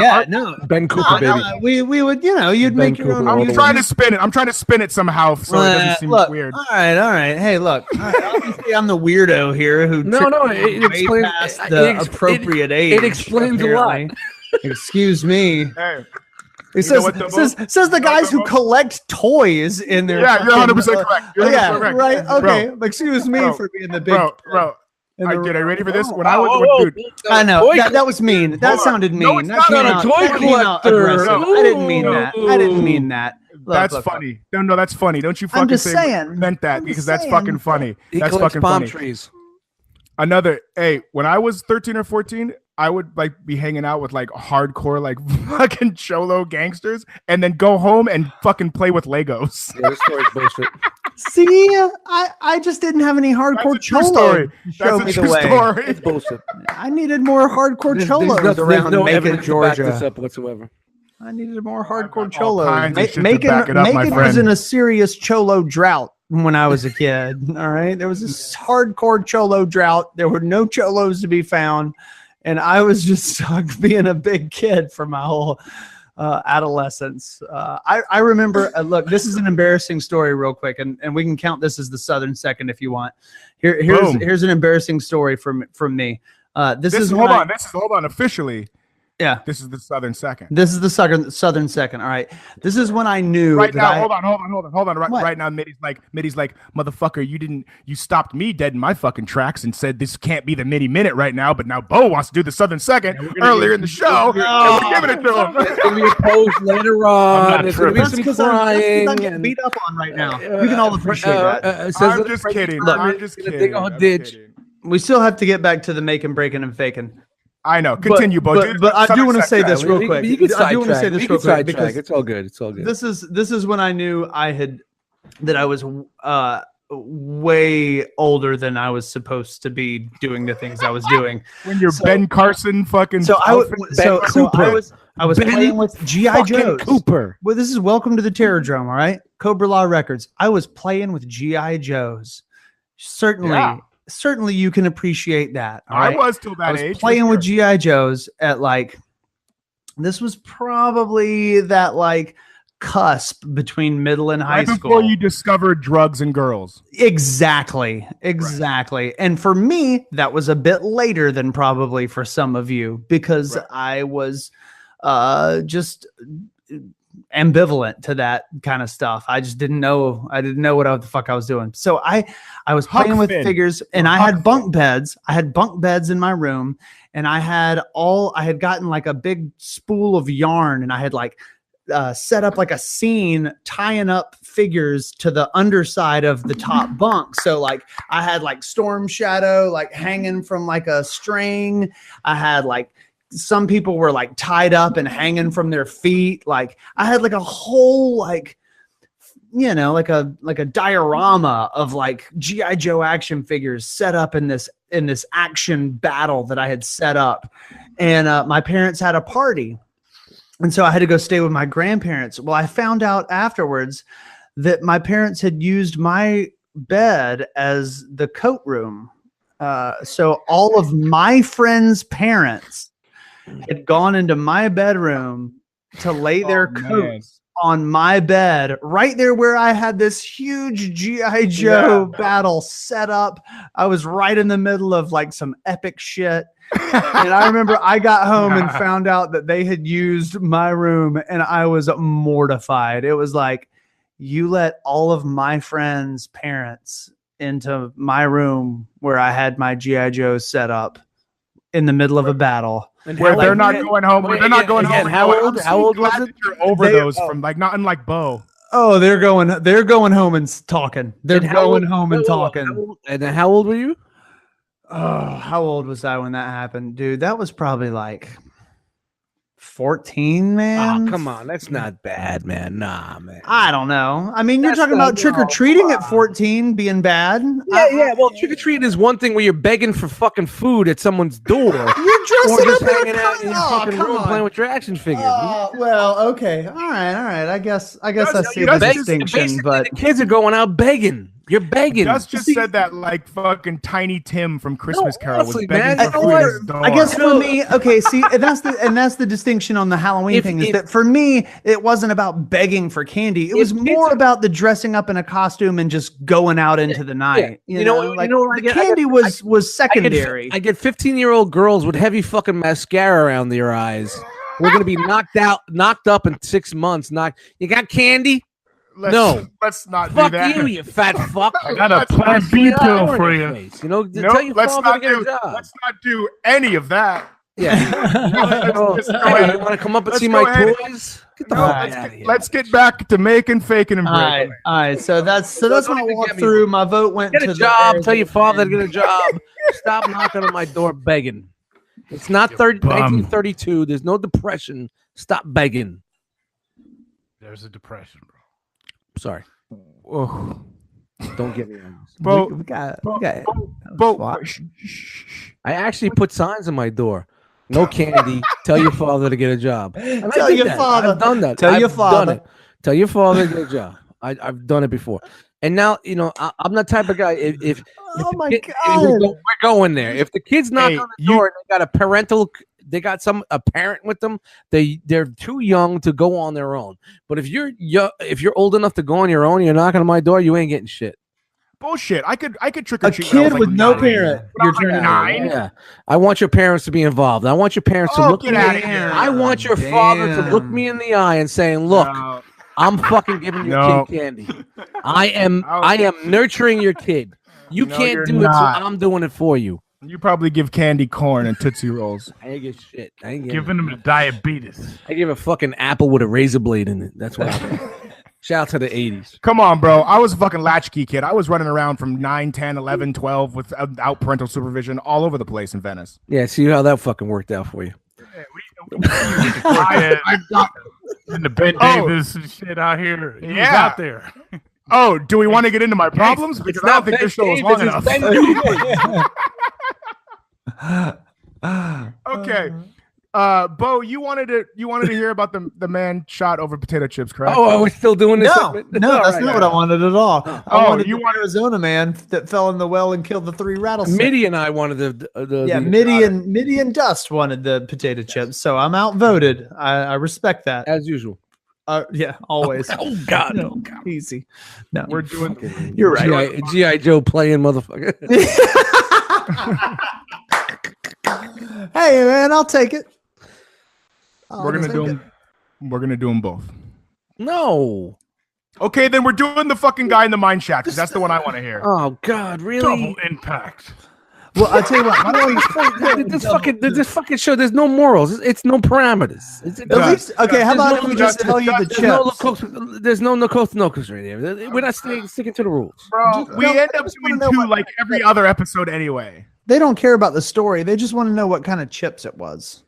Ben Cooper, baby. We would, you'd make your own. I'm trying to spin it. I'm trying to spin it somehow so it doesn't seem weird. All right. Hey, look. Obviously, I'm the weirdo here who it explains past the appropriate age. It explains apparently. A lot. Excuse me. Hey. It says the guys who collect toys in their. Yeah, you're 100% correct. You're 100% correct. Right. Okay. Excuse me for being the big. Bro. Are you ready for this? When I was, dude, I know that was mean. That sounded mean. No, it's not a toy collector. I didn't mean that. That's funny. No, that's funny. Don't you fucking say meant that because that's fucking funny. That's fucking funny. Trees. When I was 13 or 14, I would like be hanging out with like hardcore like fucking cholo gangsters and then go home and fucking play with Legos. Yeah, this story's bullshit. See, I just didn't have any hardcore cholo story. That's a true story. It's bullshit. I needed more hardcore cholos around Macon, Georgia. This up whatsoever. I needed more hardcore cholos. Macon was in a serious cholo drought when I was a kid. All right, there was this hardcore cholo drought. There were no cholos to be found, and I was just stuck being a big kid for my whole adolescence. I remember. Look, this is an embarrassing story, real quick, and we can count this as the Southern Second if you want. Here's an embarrassing story from me. Hold on. Officially, yeah. This is the Southern Second. This is the Southern Second. All right. This is when I knew. Right now, hold on. Right now, Mitty's like, motherfucker, you stopped me dead in my fucking tracks and said this can't be the Mitty Minute right now, but now Bo wants to do the Southern Second earlier in the show. And we're giving it to him. It's gonna be a post later on. It's gonna be some crying. I'm getting beat up on right now. You can all appreciate that. I'm just kidding. I'm just kidding. We still have to get back to the making, breaking, and faking. I know. Continue, Bo. But I do want to say this real quick. You can I do want to say this real quick because it's all good. It's all good. This is when I knew that I was way older than I was supposed to be doing the things I was doing. When you're Ben Carson fucking. I was playing with G.I. Joes. Cooper. Well, this is Welcome to the Terror Drome, all right? Cobra-LA Records. I was playing with G.I. Joes. Certainly you can appreciate that. All right? I was till that age. I was playing with G.I. Joes at this was probably that cusp between middle and high school. Before you discovered drugs and girls. Exactly. Right. And for me, that was a bit later than probably for some of you because I was just ambivalent to that kind of stuff. I just didn't know. I didn't know what the fuck I was doing. So I was playing with figures, and I had bunk beds. I had bunk beds in my room, and I had gotten a big spool of yarn, and I had set up a scene tying up figures to the underside of the top bunk. So I had Storm Shadow hanging from a string. I had some people were tied up and hanging from their feet. I had a whole a diorama of G.I. Joe action figures set up in this action battle that I had set up. And my parents had a party. And so I had to go stay with my grandparents. Well, I found out afterwards that my parents had used my bed as the coat room. So all of my friends' parents had gone into my bedroom to lay their coats on my bed right there where I had this huge G.I. Joe battle set up. I was right in the middle of some epic shit. And I remember I got home and found out that they had used my room, and I was mortified. It was you let all of my friends' parents into my room where I had my G.I. Joe set up in the middle of a battle. And where they're not going home. They're not going home. How old was it? You're over those from not unlike Bo. Oh, they're going home and talking. They're going home and talking. And then how old were you? Oh, how old was I when that happened, dude? That was probably 14, man. Oh, come on. That's not bad, man. Nah, man. I don't know. I mean, you're talking about trick-or-treating at 14 being bad. Yeah. Well, trick-or-treating is one thing where you're begging for fucking food at someone's door. You're dressing just up hanging out in your fucking room playing with your action figures. Well, okay. All right. I guess I see the distinction, but the kids are going out begging. You're begging. Just said that fucking Tiny Tim from Christmas Carol was begging man, for food at his door. I guess for me, okay, see, and that's the distinction on the Halloween thing is that for me, it wasn't about begging for candy. It was more about the dressing up in a costume and just going out into the night. You know, the candy was secondary. I get 15-year-old girls with heavy fucking mascara around their eyes. We're gonna be knocked up in 6 months. You got candy? Let's not fuck do that. You fat fuck. I got a Plan B pill for you. Tell your father to get a job. Let's not do any of that. Yeah. You want to come up and see my toys? Get the fuck out of here. Let's get back to making, faking, and breaking. All right. So that's my walk through. My vote went to a job. Tell your father to get a job. Stop knocking on my door begging. It's not 1932. There's no depression. Stop begging. There's a depression, bro. Sorry. Oh, don't get me on. I actually put signs on my door. No candy. Tell your father to get a job. Tell your father. I've done that. Tell your father. Tell your father to get a job. I've done it before. And now, I'm the type of guy. If we're going there. If the kid's knock on the door and they got a parent with them, they're too young to go on their own. But if you're old enough to go on your own, you're knocking on my door, you ain't getting shit. Bullshit. I could trick or treat. A kid with no parent. You're turning 9. Yeah. I want your parents to be involved. I want your parents to look me in the eye. I want your father to look me in the eye and saying, "Look, I'm fucking giving your kid candy. I am nurturing your kid. You can't do it, so I'm doing it for you." You probably give candy corn and Tootsie Rolls. I ain't get shit. I ain't giving him the diabetes. I give a fucking apple with a razor blade in it. That's what I do. Shout out to the 80s. Come on, bro. I was a fucking latchkey kid. I was running around from 9, 10, 11, 12 without parental supervision all over the place in Venice. Yeah, see how that fucking worked out for you. And the Ben Davis and shit out here. He was out there. Oh, do we want to get into my problems? Because I don't think this show is long enough. Okay. Bo, you wanted to hear about the man shot over potato chips, correct? Oh, we're still doing this? No, that's not what I wanted at all. I wanted you the Arizona man that fell in the well and killed the 3 rattlesnakes. Mitty and I wanted Mitty and Dust wanted the potato chips, so I'm outvoted. I respect that. as usual. Yeah, always. Oh God, No, easy. No, We're doing. you're right. GI Joe playing motherfucker. Hey man, I'll take it. We're gonna do them. We're gonna do them both. No. Okay, then we're doing the fucking guy in the mine shack because that's the one I want to hear. Oh God, really? Double impact. Well, I'll tell you what. Why don't This fucking show. There's no morals. It's no parameters. at least, okay, how about if we just tell you the chips? There's no Nokos right here. We're not sticking to the rules. Bro, we end up doing two like every other episode anyway. They don't care about the story. They just want to know what kind of chips it was.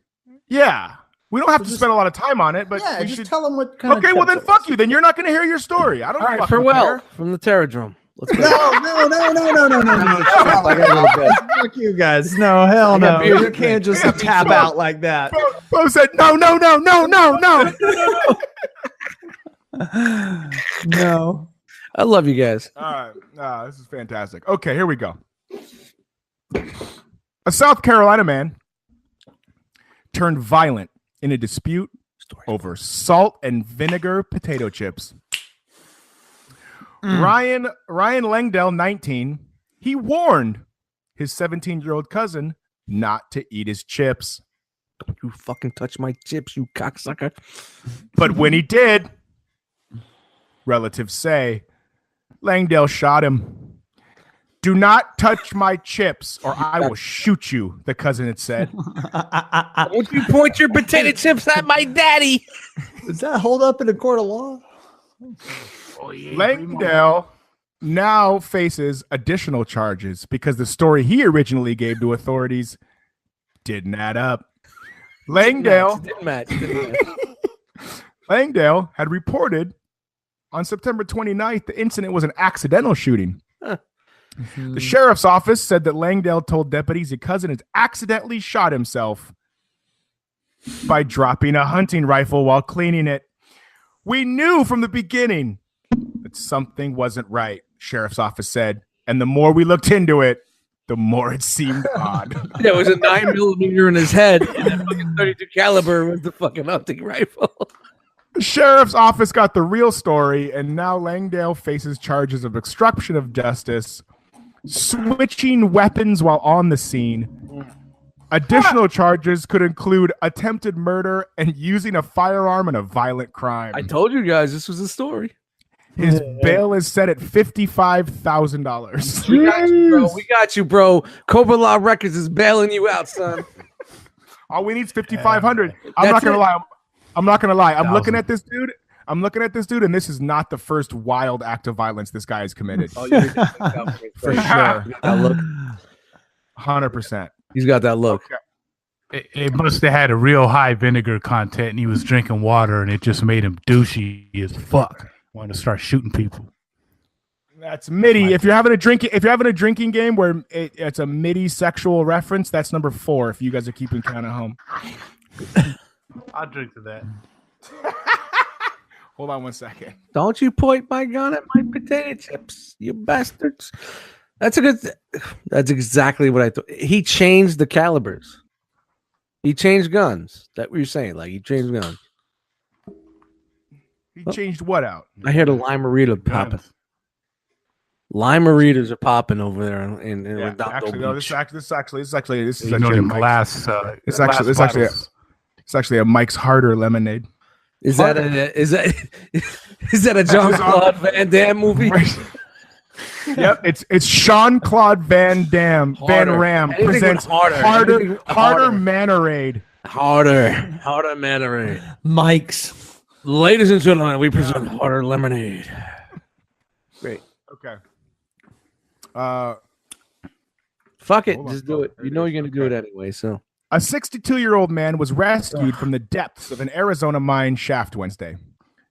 Yeah. We don't have to spend a lot of time on it, but Yeah, we just should tell them what kind of Okay, well chips then it fuck was. you. Then you're not going to hear your story. I don't All right, fucking farewell care. from the Terradrome. Let's go. No. I gotta go to bed. Fuck you guys. No, hell no. beer. You can't just tap out like that. Bo said no. No. I love you guys. All right. This is fantastic. Okay, here we go. A South Carolina man turned violent in a dispute over salt and vinegar potato chips. Ryan Langdell, 19, he warned his 17-year-old cousin not to eat his chips. Don't you fucking touch my chips, you cocksucker. But when he did, relatives say, Langdell shot him. Do not touch my chips or I will shoot you, the cousin had said. Don't you point your potato chips at my daddy? Does that hold up in a court of law? Langdell now faces additional charges because the story he originally gave to authorities didn't add up. Langdell had reported on September 29th the incident was an accidental shooting. The sheriff's office said that Langdell told deputies his cousin had accidentally shot himself by dropping a hunting rifle while cleaning it. We knew from the beginning that something wasn't right, sheriff's office said. And the more we looked into it, the more it seemed odd. There was a 9mm in his head, and a fucking 32 caliber was the fucking hunting rifle. The sheriff's office got the real story, and now Langdale faces charges of obstruction of justice, switching weapons while on the scene. Additional charges could include attempted murder and using a firearm in a violent crime. I told you guys this was a story. His bail is set at $55,000. We got you, bro. Cobra-LA Records is bailing you out, son. All we need is $5,500. I'm not gonna lie. I'm looking at this dude, and this is not the first wild act of violence this guy has committed. Oh, you For sure. That look. 100%. He's got that look. Okay. It must have had a real high vinegar content, and he was drinking water, and it just made him douchey as fuck. Wanted to start shooting people. That's MIDI. If you're having a drinking game where it's a MIDI sexual reference, that's number 4. If you guys are keeping count at home. I'll drink to that. Hold on one second. Don't you point my gun at my potato chips, you bastards. That's exactly what I thought. He changed the calibers. He changed guns. That's what you're saying. Like, he changed guns. He changed what out? I hear the Lima-Rita popping. Lima-Ritas are popping over there in Redondo actually, no, Beach. this is actually a Mike's Harder lemonade. Is that a Jean-Claude Van Damme movie? Yep, it's Jean-Claude Van Damme. Van Ram presents Harder Mannerade. Harder Mannerade. Mike's. Ladies and gentlemen, we present Water Lemonade. Great. Okay. Fuck it. Hold on. Just do it. You know you're going to do it anyway, so. A 62-year-old man was rescued from the depths of an Arizona mine shaft Wednesday,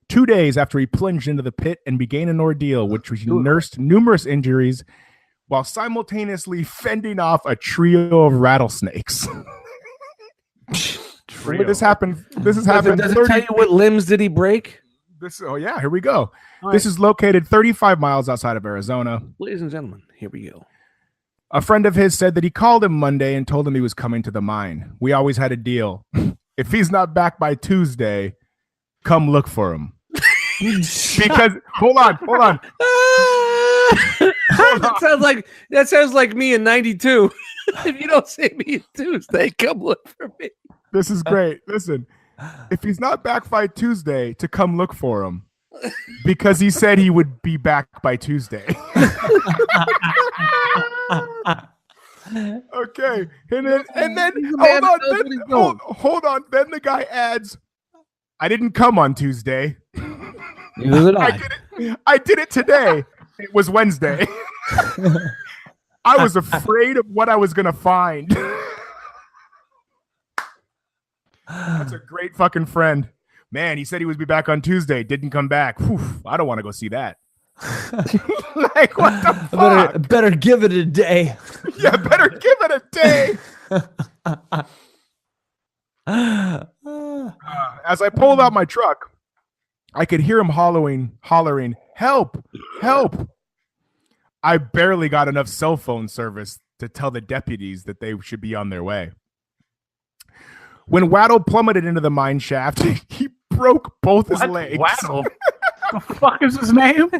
2 days after he plunged into the pit and began an ordeal which nursed numerous injuries while simultaneously fending off a trio of rattlesnakes. This happened. This has happened. Does it tell you what limbs did he break? Oh yeah, here we go. All This right. is located 35 miles outside of Arizona. Ladies and gentlemen, here we go. A friend of his said that he called him Monday and told him he was coming to the mine. We always had a deal. If he's not back by Tuesday, come look for him. Because hold on. that sounds like me in '92. If you don't see me on Tuesday, come look for me. This is great. Listen, if he's not back by Tuesday, to come look for him, because he said he would be back by Tuesday. Okay, and then hold on. Then the guy adds, "I didn't come on Tuesday. Neither did I. I did it today. It was Wednesday. I was afraid of what I was gonna find." That's a great fucking friend. Man, he said he would be back on Tuesday. Didn't come back. Whew, I don't want to go see that. Like, what the fuck? Better give it a day. Yeah, better give it a day. As I pulled out my truck, I could hear him hollering, "Help! Help!" I barely got enough cell phone service to tell the deputies that they should be on their way. When Waddle plummeted into the mine shaft, he broke both his legs. Waddle? The fuck is his name?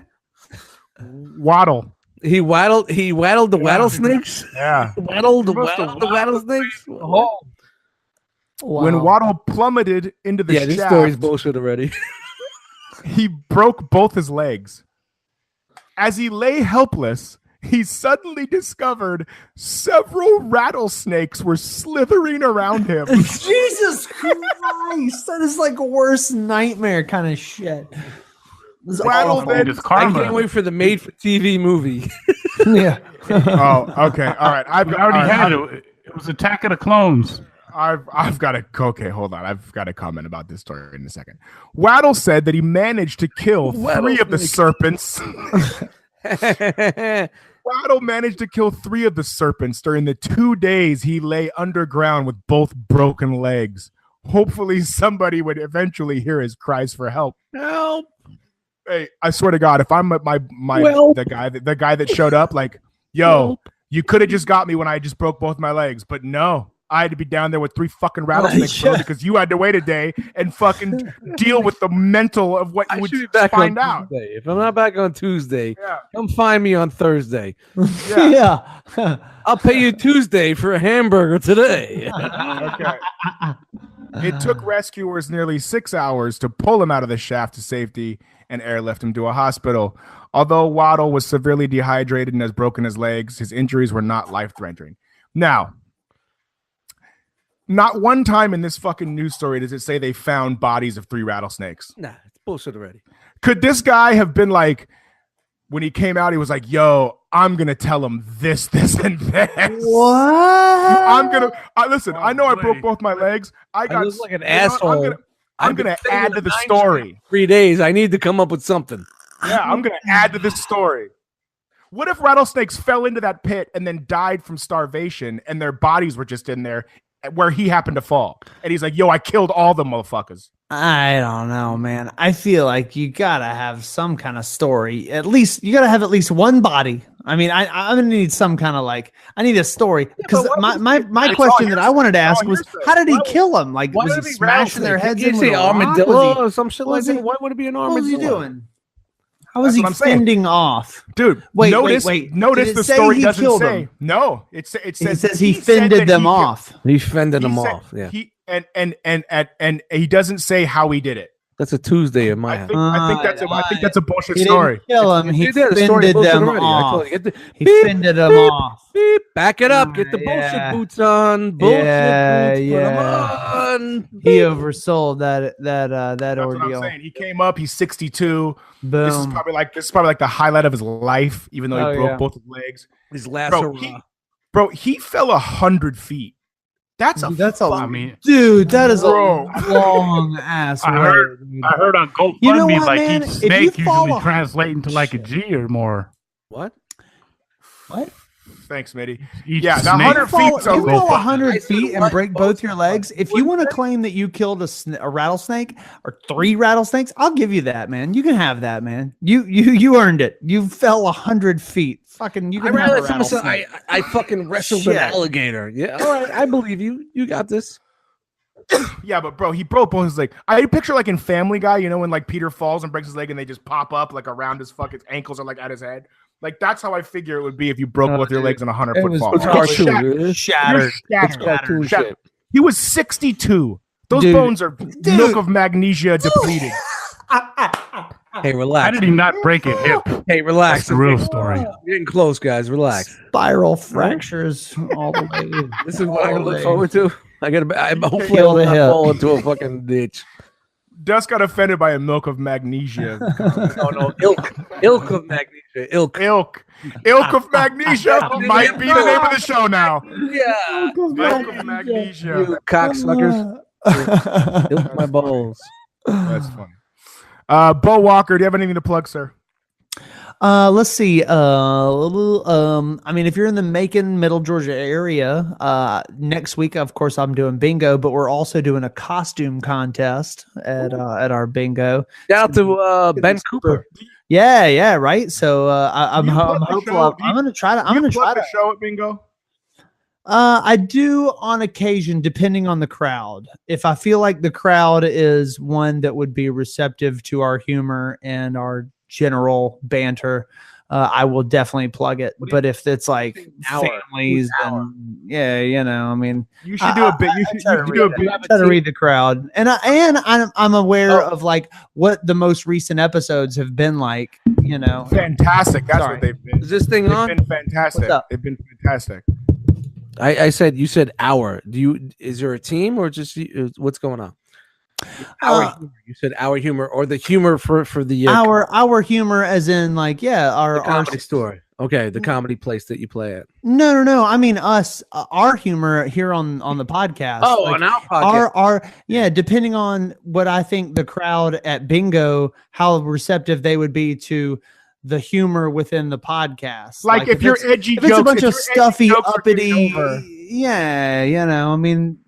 Waddle. He waddled the rattlesnakes? Yeah. Waddled the rattlesnakes? Oh, When Waddle plummeted into the shaft, this story's bullshit already. he broke both his legs. As he lay helpless, he suddenly discovered several rattlesnakes were slithering around him. Jesus Christ, that is like worst nightmare kind of shit. Waddle then, it's I karma. can't wait for the made-for-TV movie. Yeah. oh, okay, all right. We already had it. It was Attack of the Clones. I've got to. Okay, hold on. I've got to comment about this story in a second. Waddle said that he managed to kill three of the serpents. Waddle managed to kill 3 of the serpents during the 2 days he lay underground with both broken legs. Hopefully, somebody would eventually hear his cries for help. Help! Hey, I swear to God, if I'm the guy that showed up, like, yo, you could have just got me when I just broke both my legs, but no. I had to be down there with 3 fucking rattlesnakes, bro, because you had to wait a day and fucking deal with the mental of what you would find out. Tuesday. If I'm not back on Tuesday, Yeah. come find me on Thursday. Yeah. I'll pay you Tuesday for a hamburger today. Okay. It took rescuers nearly 6 hours to pull him out of the shaft to safety and airlift him to a hospital. Although Waddle was severely dehydrated and has broken his legs, his injuries were not life-threatening. Now, not one time in this fucking news story does it say they found bodies of 3 rattlesnakes. Nah, it's bullshit already. Could this guy have been like, when he came out, he was like, yo, I'm going to tell him this, and this. What? I'm going to, listen, I know I broke both my legs. I look like an asshole. I'm going to add to the story. 3 days. I need to come up with something. Yeah, I'm going to add to this story. What if rattlesnakes fell into that pit and then died from starvation and their bodies were just in there where he happened to fall? And he's like, yo, I killed all the motherfuckers. I don't know, man. I feel like you gotta have some kind of story. At least you gotta have at least one body. I mean, I'm gonna need some kind of I need a story because my question that I wanted to ask was, how did he kill them? Like, was he smashing their heads in with a rock? Armadillo or some shit like that? Why would it be an What armadillo? was he doing? How was he That's what I'm saying. fending off? Dude, Wait. Notice Did it the say story he doesn't killed say. him? No, it says He said he said fended that them he off. He fended them said off. Yeah. He and he doesn't say how he did it. That's a Tuesday in my I house. think that's a bullshit He story. didn't kill him. He You did a story fended bullshit them already. I told off. you, get the, He beep, fended them beep, off. beep. Back it up. Get the bullshit Yeah. boots on. Bullshit boots. Put them Yeah. on. He Beep. oversold that That's what I'm ordeal. saying. He came up. He's 62. Boom. This is probably like the highlight of his life, even though he Oh, broke yeah. both his legs. His last Bro, he fell 100 feet. That's a I mean, dude. That is Bro. a long ass I road. I heard on GoFundMe, You know what, like man? each If you snake fall usually a- translate into like a G or more. What? What? Thanks, Mitty. Each Yeah, the snake. 100 You fall, feet. you fall I 100 said feet and what? break both your legs. If you want to claim that you killed a rattlesnake or 3 rattlesnakes, I'll give you that, man. You can have that, man. You earned it. You fell 100 feet. Fucking, you I can have a rattled rattlesnake. I fucking wrestled Shit. an alligator. Yeah, all right. I believe you. You got this. Yeah, but bro, he broke both his legs. I picture like in Family Guy, you know, when like Peter falls and breaks his leg and they just pop up like around his fucking ankles or like at his head. Like that's how I figure it would be if you broke both your legs in a 100-foot fall. It's cartoon. Shattered. It's cartoon shit. He was 62. Those Dude. bones are milk of magnesia depleted. Hey, How relax. did he not break a hip? Hey, relax. That's the real story. We're getting close, guys. Relax. Spiral fractures all the way. This is what I all look day. forward to. I'm hopefully Kill I'll the not hip. fall into a fucking ditch. Dust got offended by a milk of magnesia. No, ilk of magnesia. Ilk. Ilk of magnesia might be the name of the show now. Yeah. Ilk of magnesia. You cocksuckers. Ilk my balls. That's funny. Bo Walker, do you have anything to plug, sir? Let's see. I mean, if you're in the Macon, Middle Georgia area, next week, of course, I'm doing bingo, but we're also doing a costume contest at our bingo. Shout out to Ben Cooper. Yeah, right. So I'm Do you plug the hopeful. show? I'm gonna try to. I'm You gonna try plug to. the show at bingo. I do on occasion, depending on the crowd. If I feel like the crowd is one that would be receptive to our humor and our general banter, I will definitely plug it. But if it's like families and I mean, You should do a bit. You should do a bit. I try to read the crowd, and I'm aware of like what the most recent episodes have been like. Fantastic. That's Sorry. what they've been. Is this thing They've on? been fantastic. What's up? They've been fantastic. I said you said our. Is there a team or just what's going on? Our humor. You said our humor or the humor for the our humor, as in like our comedy store. Okay, the comedy place that you play at. No. I mean us, our humor here on the podcast. Oh, like, on our podcast. Our depending on what I think the crowd at bingo, how receptive they would be to the humor within the podcast. Like if you're it's- edgy if it's jokes, a bunch if of your edgy stuffy, jokes are getting uppity, over. I mean,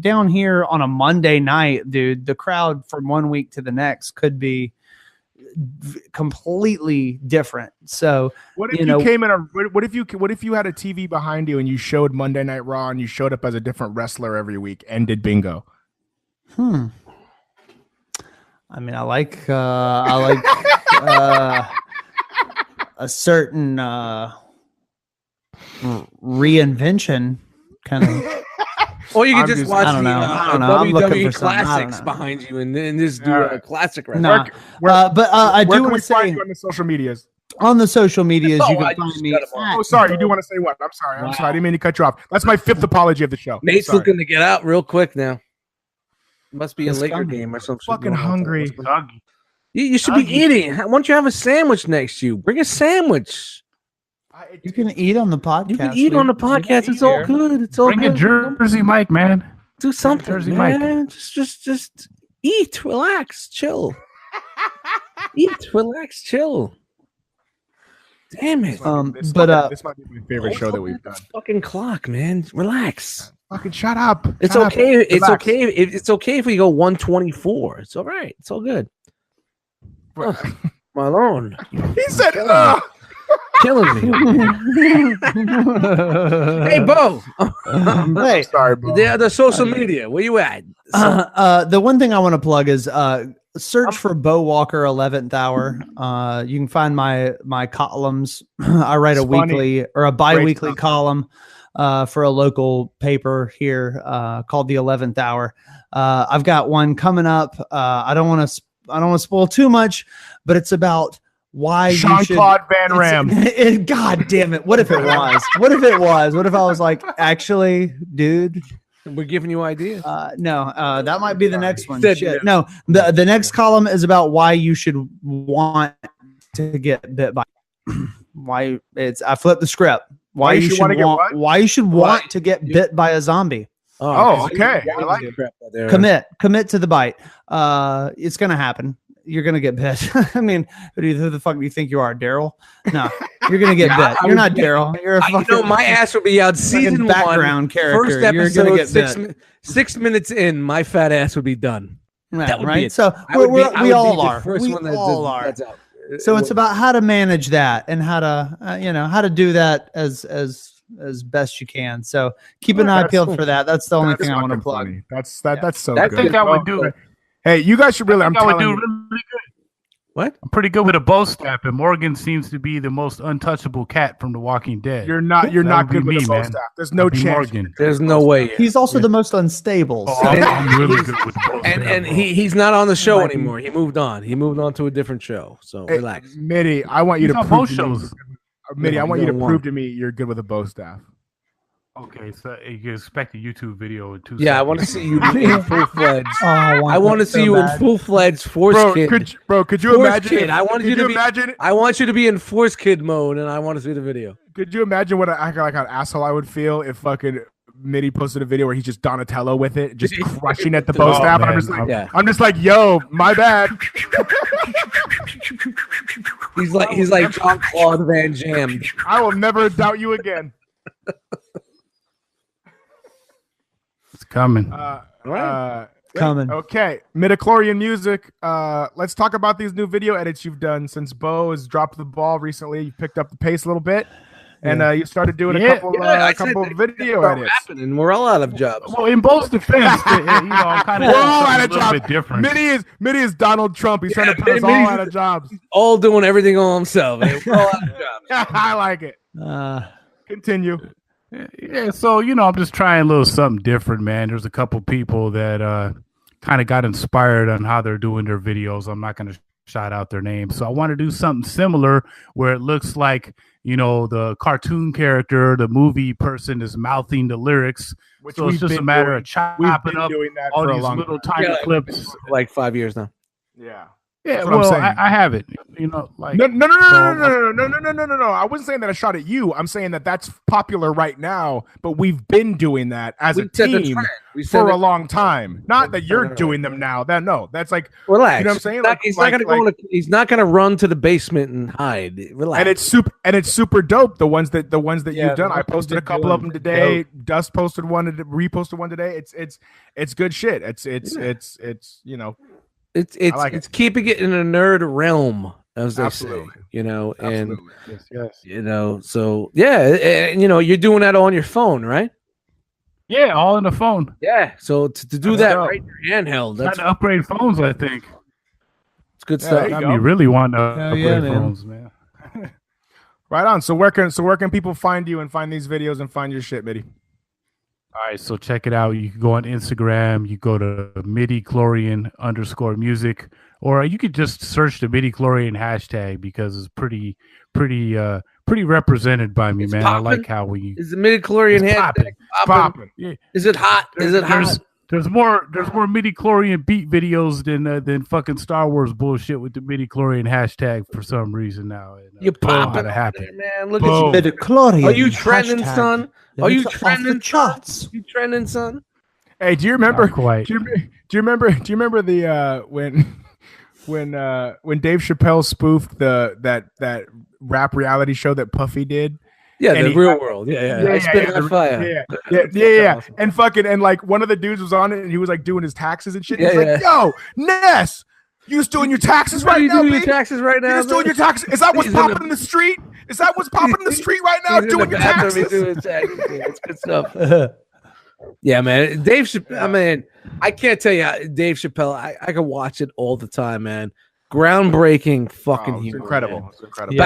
down here on a Monday night, dude, the crowd from one week to the next could be completely different. So What if you came in what if you had a TV behind you and you showed Monday Night Raw and you showed up as a different wrestler every week and did bingo? I mean, I like a certain reinvention kind of. Or you I'm can just just- watch I don't know. I'm looking WWE for something. I don't classics know. behind you and then just do All a right. classic wrestling. Nah. Where But I do can want we to say find you on the social medias? on the social medias, you I can just find me. got 'em all. Oh, sorry. You do want to say what? I'm sorry. I'm sorry. I didn't mean to cut you off. That's my 5th apology of the show. Nate's Sorry. looking to get out real quick now. Must be a It's Laker coming. game or something. Fucking hungry. You should be eating. Why don't you have a sandwich next to you? Bring a sandwich. You can eat on the podcast. You can eat on the podcast. It's all good. It's all Bring a good. Jersey Mike, man. Do something, Jersey Mike. man. Just eat, relax, chill. Eat, relax, chill. Damn it! This might be my favorite show that we've done. Fucking clock, man. Relax. Fucking shut up. It's Shut up. okay. It's Relax. okay. It's okay if we go 124. It's all right. It's all good. Malone, He said, killing me. Hey, Bo. Hey, sorry, bro. The social media. Where you at? the one thing I want to plug is search for Bo Walker 11th Hour. You can find my columns. I write a It's funny. weekly or a bi-weekly stuff. column for a local paper here called the 11th Hour. I've got one coming up. I don't want to spoil too much, but it's about why Jean-Claude Van Damme. God damn it! What if it was? What if it was? What if I was like, actually, dude? We're giving you ideas. No, that might be the next one. Said Shit. No, the next column is about why you should want to get bit by. Why it's? I flipped the script. Why you should want? Why you should want to get bit by a zombie? Oh, okay. I like it. Commit to the bite. It's gonna happen. You're gonna get bit. I mean, who the fuck do you think you are, Daryl? No, you're gonna get bit. You're not Daryl. You're a fucking. My ass will be out season background 1, character. First episode, you're gonna get 6 minutes in, my fat ass would be done. That would right. Be it. So we all are. We all are. That's out. So it's about how to manage that and how to how to do that as best you can. So keep an eye peeled for that. That's the only thing I want to plug. Funny. That's so I good. think I would do. Hey, you guys should really. I would do really good. What? I'm pretty good with a bow staff, and Morgan seems to be the most untouchable cat from The Walking Dead. You're not good with a bow staff. There's no chance. Morgan. There's no way. He's also the most unstable. Oh, I'm really good with bow staff. And he's not on the show anymore. He moved on. He moved on to a different show. So relax. Mitty, I want you to prove to me. Mitty, I want you to don't prove to me you're good with a bow staff. Okay, so you can expect a YouTube video in 2 seconds. Yeah, I want to see you in full fledged. I want to see you in full fledged Force Kid. Could you Force imagine? Kid. I want you to imagine. I want you to be in Force Kid mode, and I want to see the video. Could you imagine what like an asshole I would feel if fucking Mitty posted a video where he's just Donatello with it, just crushing at the bow staff? Man. I'm just like, yo, my bad. He's like Jean-Claude Van Damme. I will never doubt you again. It's coming. Coming. Okay, midichlorian music. Let's talk about these new video edits you've done since Bo has dropped the ball recently. You picked up the pace a little bit, and you started doing a couple video edits. And we're all out of jobs. Well, in Bo's defense, I'm kind of we're all out of a little jobs. bit different. Mitty is Donald Trump. He's trying to put us all out of jobs. All doing everything all himself. We're all out of jobs. I like it. Continue. Yeah, so I'm just trying a little something different, man. There's a couple people that kind of got inspired on how they're doing their videos. I'm not going to shout out their names. So I want to do something similar where it looks like, the cartoon character, the movie person is mouthing the lyrics. Which so it's just a matter of chopping up all these little tiny clips. Like 5 years now. Yeah. Yeah, That's what I'm saying. I have it. No. I wasn't saying that I shot at you. I'm saying that that's popular right now, but we've been doing that as a team for a long time. Not that you're doing them now. That's like relax. You know what I'm saying? He's not gonna run to the basement and hide. Relax. And it's super dope. The ones that you've done. I posted a couple of them today. Dust posted one, reposted one today. It's good shit. It's keeping it in a nerd realm, as they say, and yes. So and you're doing that on your phone, right? Yeah, all in the phone. Yeah, so to do that right in your handheld, that's to upgrade phones. I think it's good stuff. You really want to upgrade phones, man. Right on. So where can people find you and find these videos and find your shit, Mitty? All right, so check it out. You can go on Instagram. You go to midichlorian_music, or you could just search the midichlorian hashtag because it's pretty represented by me, man. Poppin'. I like how we. Is the midichlorian hashtag popping? Yeah. Is it hot? There's more midichlorian beat videos than fucking Star Wars bullshit with the midichlorian hashtag for some reason now. You popping, man. Look at you. Midichlorian. Are you trending, son? Are you trending, charts? You trending, son? Hey, do you remember? Not quite. Do you remember the when Dave Chappelle spoofed that rap reality show that Puffy did? Yeah, the real world. Yeah. I spit on fire. Yeah. Awesome. And like one of the dudes was on it, and he was like doing his taxes and shit. He's like, "Yo, Ness, you just doing your taxes right now, doing your taxes right now? You just doing your taxes? Is that what's popping in the street? Is that what's popping in the street right now? Doing your taxes? It's good stuff. Yeah, man. Dave Chappelle. I mean, I can't tell you, Dave Chappelle. I could watch it all the time, man. Groundbreaking fucking humor. Incredible. Man. It's incredible.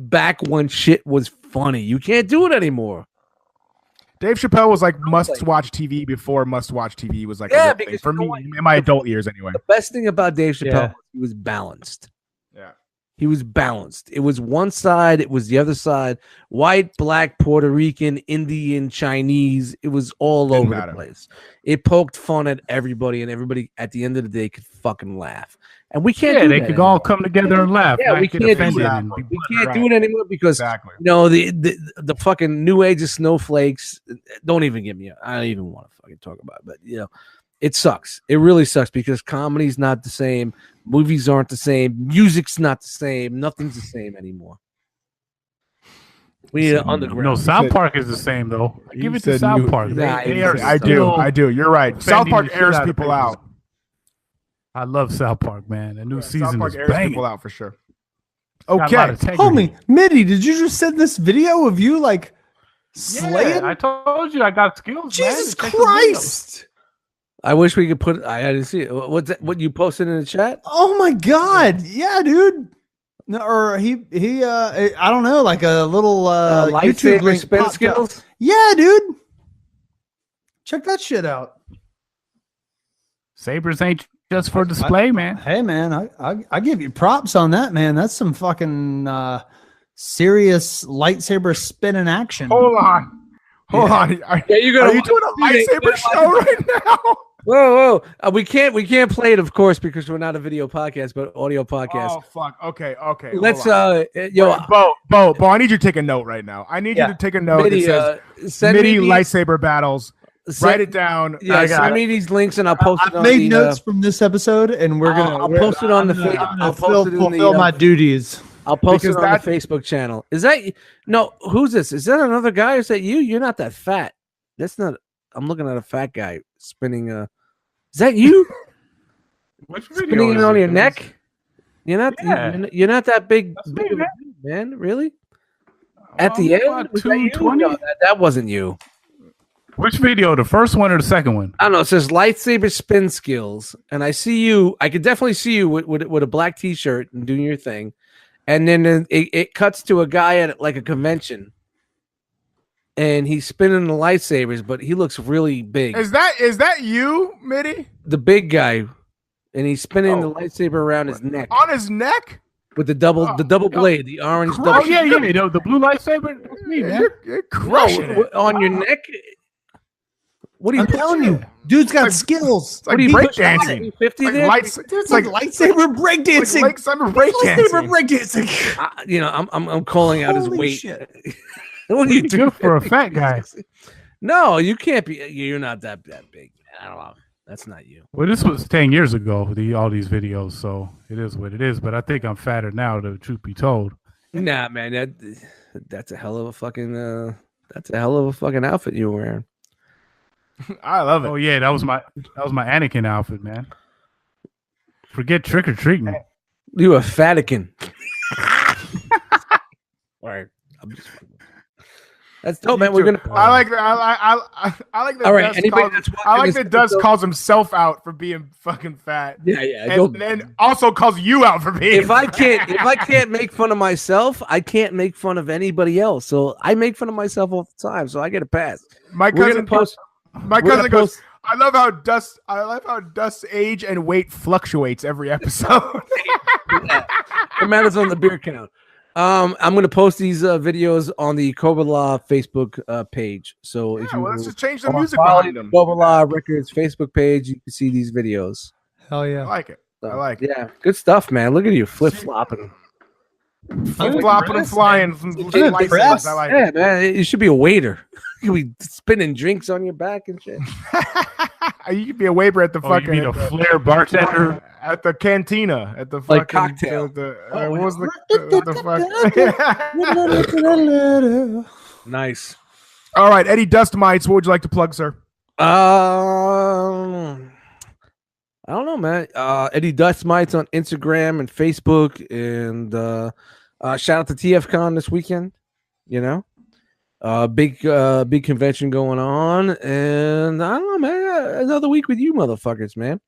Back when shit was funny. You can't do it anymore. Dave Chappelle was like must-watch TV before must-watch TV was like a real thing. because For you know me what? in my adult years anyway. The best thing about Dave Chappelle Yeah. was he was balanced. Yeah. He was balanced. It was one side, it was the other side. White, black, Puerto Rican, Indian, Chinese. It was all Didn't over matter. the place. It poked fun at everybody, and everybody at the end of the day could fucking laugh. And we can't. Yeah, do they that could anymore. all come together and laugh. Yeah, not we get can't do offended that. and be We can't Right. do it anymore because Exactly. you know the fucking new age of snowflakes. Don't even get me. I don't even want to fucking talk about it. But you know, it sucks. It really sucks because comedy's not the same. Movies aren't the same. Music's not the same. Nothing's the same anymore. We need an underground. No, South said- Park is the same though. You Give it to said South new- Park. Nah, They it's are just- I still do. You're right. South offending Park the shit airs out of people people. out. I love South Park, man. The new South season Park is airs banging. people out for sure. Got a lot Okay. of integrity. Homie, Mitty, did you just send this video of you like Yeah, slaying? I told you I got skills. Jesus man. Check the video. Christ! I wish we could put. I didn't see it. What's that? What you posted in the chat? Oh my God! Yeah, dude. No, or he I don't know, like a little YouTube Lightsaber link spin popped up. skills. Yeah, dude. Check that shit out. Sabers ain't just for display, man. Hey, man, I give you props on that, man. That's some fucking serious lightsaber spinning action. Hold on. Hold on. Are you you doing a lightsaber show right now? Whoa! We can't play it, of course, because we're not a video podcast, but audio podcast. Oh fuck. Okay. Okay. Let's hold on. yo, Bo, I need you to take a note right now. I need you to take a note MIDI, that says send MIDI me lightsaber battles. these, Write it down. Yeah, send me these links and I'll post it I on made the. notes from this episode, and we're gonna. I'll post it on the. I'm gonna I'll post it in fulfill the. my duties. I'll post because it on the Facebook channel. Is that no? Who's this? Is that another guy? Or is that you? You're not that fat. That's not. I'm looking at a fat guy spinning. Is that you? Which video Spinning it is on it? your neck? You're not. Yeah. You're not that big. That's big me, of a man. dude, man. Really? At the I'm end, about was that you? 220. No, that wasn't you. Which video? The first one or the second one? I don't know. It says lightsaber spin skills, and I see you. I could definitely see you with a black T-shirt and doing your thing, and then it cuts to a guy at like a convention, and he's spinning the lightsabers, but he looks really big. Is that you, Mitty? The big guy, and he's spinning the lightsaber around his neck On his neck? with the double blade, the orange Oh double. yeah. The blue lightsaber. That's me, man. You're crushing it. On your neck. What are you I'm telling you, dude's got skills. It's like do you break pushing? dancing. 50 Like there? lights. Dude's It's like like lightsaber breakdancing. lightsaber break Lightsaber dancing. breakdancing. I'm calling out his Holy weight. shit. What are you Pretty doing good for a fat guy. No, you can't be. You're not that big. Man. I don't know. That's not you. Well, this was 10 years ago. All these videos, so it is what it is. But I think I'm fatter now. The truth be told. Nah, man. That's a hell of a fucking. That's a hell of a fucking outfit you were wearing. I love it. Oh yeah, that was my Anakin outfit, man. Forget trick or treating. You a Vatican. All right. I'm just. That's dope, man. We're gonna. I like that. I like that. All right, Dust anybody calls, that's watching I like this that Dust episode- calls himself out for being fucking fat, Yeah. Go, and then also calls you out for being. if I can't make fun of myself, I can't make fun of anybody else. So I make fun of myself all the time. So I get a pass. my We're cousin gonna post. My we're gonna cousin goes. post- I love how Dust's age and weight fluctuates every episode. It matters on the beer count. I'm going to post these videos on the Cobra-LA Facebook page. So if Yeah, you well, let's just change the wanna music follow behind them. Cobra-LA Records Facebook page, you can see these videos. Hell I yeah. like it. So, I like it. Yeah, good stuff, man. Look at you flip flopping. Flip flopping and flying from Dude, lightsabers. press. I like Yeah, it. man, you should be a waiter. You could be spinning drinks on your back and shit. You could be a waiter at the Oh, you fucking mean a flair bartender? at the cantina at the Like fucking cocktail. what was the fuck? Nice. All right, Eddie Dustmites, what would you like to plug, sir? I don't know, man. Eddie Dustmites on Instagram and Facebook, and shout out to TFCon this weekend. You know, big convention going on, and I don't know, man. Another week with you, motherfuckers, man.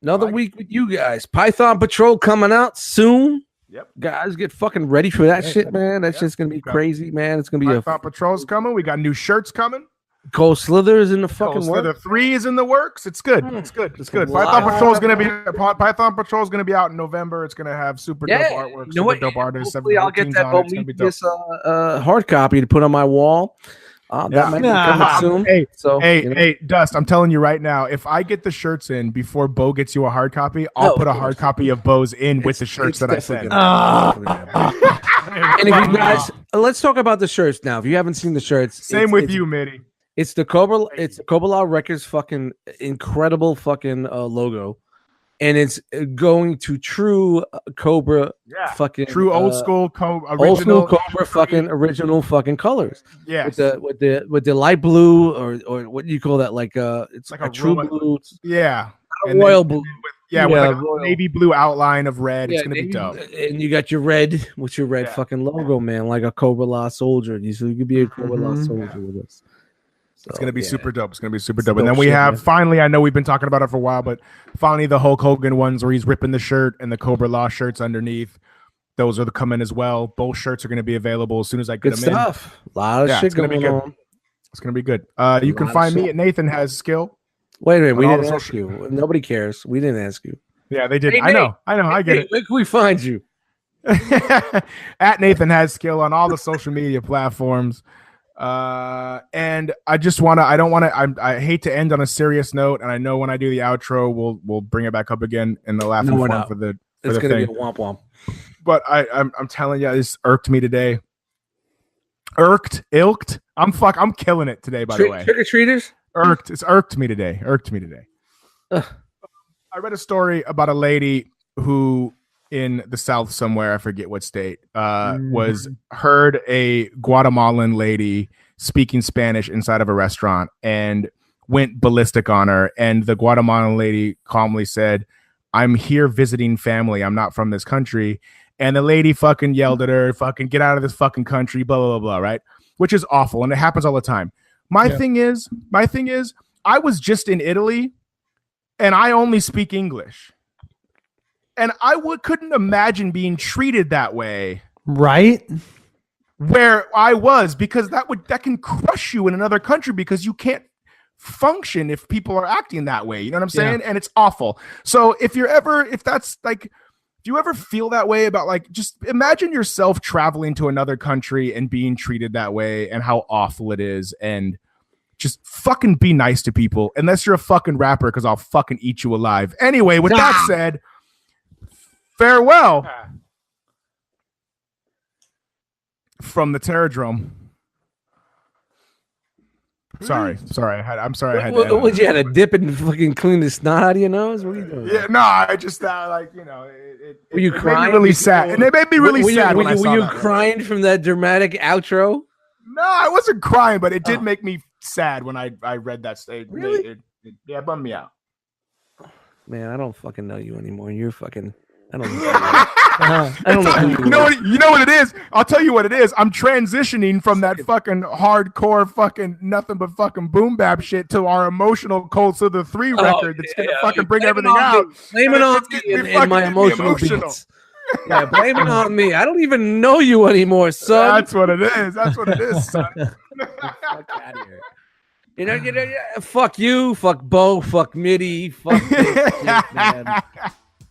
Another week with you guys. Python Patrol coming out soon. Yep. Guys, get fucking ready for that shit, man. That shit's gonna be crazy, man. It's gonna be Python Patrol's coming. We got new shirts coming. Cold Slithers in the fucking So work. the 3 is in the works. It's good. It's good. It's good. Wow. Python Patrol's gonna be out in November. It's gonna have super dope artwork, You know what? super dope artists. Hopefully I'll get that It's gonna be dope. this hard copy to put on my wall. That might be coming soon. Hey, Dust, I'm telling you right now, if I get the shirts in before Bo gets you a hard copy, I'll put a hard copy of Bo's in with the shirts that I sent. And if you guys, let's talk about the shirts now. If you haven't seen the shirts, Same with you, Mitty. It's the Cobra-LA Records fucking incredible fucking logo, and it's going to true Cobra fucking true old school Cobra original fucking colors. Yeah, with the light blue or what do you call that? Like it's like a true blue. Yeah, and royal blue. With like a navy blue outline of red. It's gonna be dope. And you got your red, what's your red fucking logo, man? Like a Cobra-LA soldier. So you could be a Cobra-LA soldier with us. So, it's gonna be super dope. It's gonna be super dope. And then we have finally, I know we've been talking about it for a while, but finally the Hulk Hogan ones where he's ripping the shirt and the Cobra-LA shirts underneath. Those are coming as well. Both shirts are gonna be available as soon as I get them stuff. A lot of shit going on. It's gonna be good. You can find me at Nathan Has Skill. Wait a minute, we didn't ask you. Nobody cares. We didn't ask you. Yeah, they did. Hey, I know. I get it. Where can we find you? At Nathan Has Skill on all the social media platforms. And I hate to end on a serious note, and I know when I do the outro, we'll bring it back up again in the laughing form for the it's the gonna thing. be a womp womp. But I'm telling you, this irked me today. Ilked. I'm killing it today, by the way. Trick or treaters? It's irked me today. Ugh. I read a story about a lady who in the South somewhere, I forget what state, was heard a Guatemalan lady speaking Spanish inside of a restaurant and went ballistic on her. And the Guatemalan lady calmly said, "I'm here visiting family. I'm not from this country." And the lady fucking yelled at her, "Fucking get out of this fucking country," blah, blah, blah, blah, right? Which is awful. And it happens all the time. My thing is, I was just in Italy and I only speak English. And I couldn't imagine being treated that way. Right. Where I was, because that can crush you in another country because you can't function if people are acting that way. You know what I'm saying? And it's awful. So if you ever feel that way about, like, just imagine yourself traveling to another country and being treated that way and how awful it is. And just fucking be nice to people unless you're a fucking rapper, because I'll fucking eat you alive. Anyway, with that said, farewell from the Terror Drome. Sorry. I'm sorry. I had to. Would you had to dip and fucking clean the snot out of your nose? What are you doing? Yeah, no, I just were you crying? Made me really sad, and it made me really sad. Were you crying from that dramatic outro? No, I wasn't crying, but it did make me sad when I read that statement. Really? It bummed me out. Man, I don't fucking know you anymore. You're fucking. I don't know. I don't know. You know what it is? I'll tell you what it is. I'm transitioning from that fucking hardcore fucking nothing but fucking boom bap shit to our emotional Cold Slither 3 record that's gonna fucking bring everything out. Blame it on me and my emotional beats. Yeah, blame it on me. I don't even know you anymore, son. That's what it is. Son. Fuck out of here. You know, fuck you, fuck Bo, fuck Mitty, fuck this shit, man.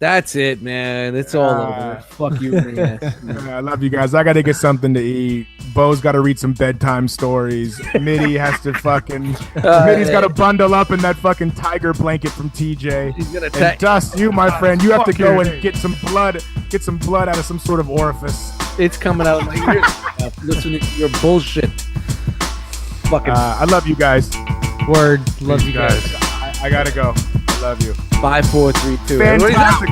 That's it, man. It's all over. Fuck you, man. I love you guys. I got to get something to eat. Bo's got to read some bedtime stories. Mitty has to fucking. Mitty's got to bundle up in that fucking tiger blanket from TJ. He's gonna and Dust, you, my friend, you have to go and get some blood out of some sort of orifice. It's coming out of my ears. Listening to your bullshit. Fucking. I love you guys. Word. Love you guys. I gotta go. I love you. 5, 4, 3, 2. Fantastic.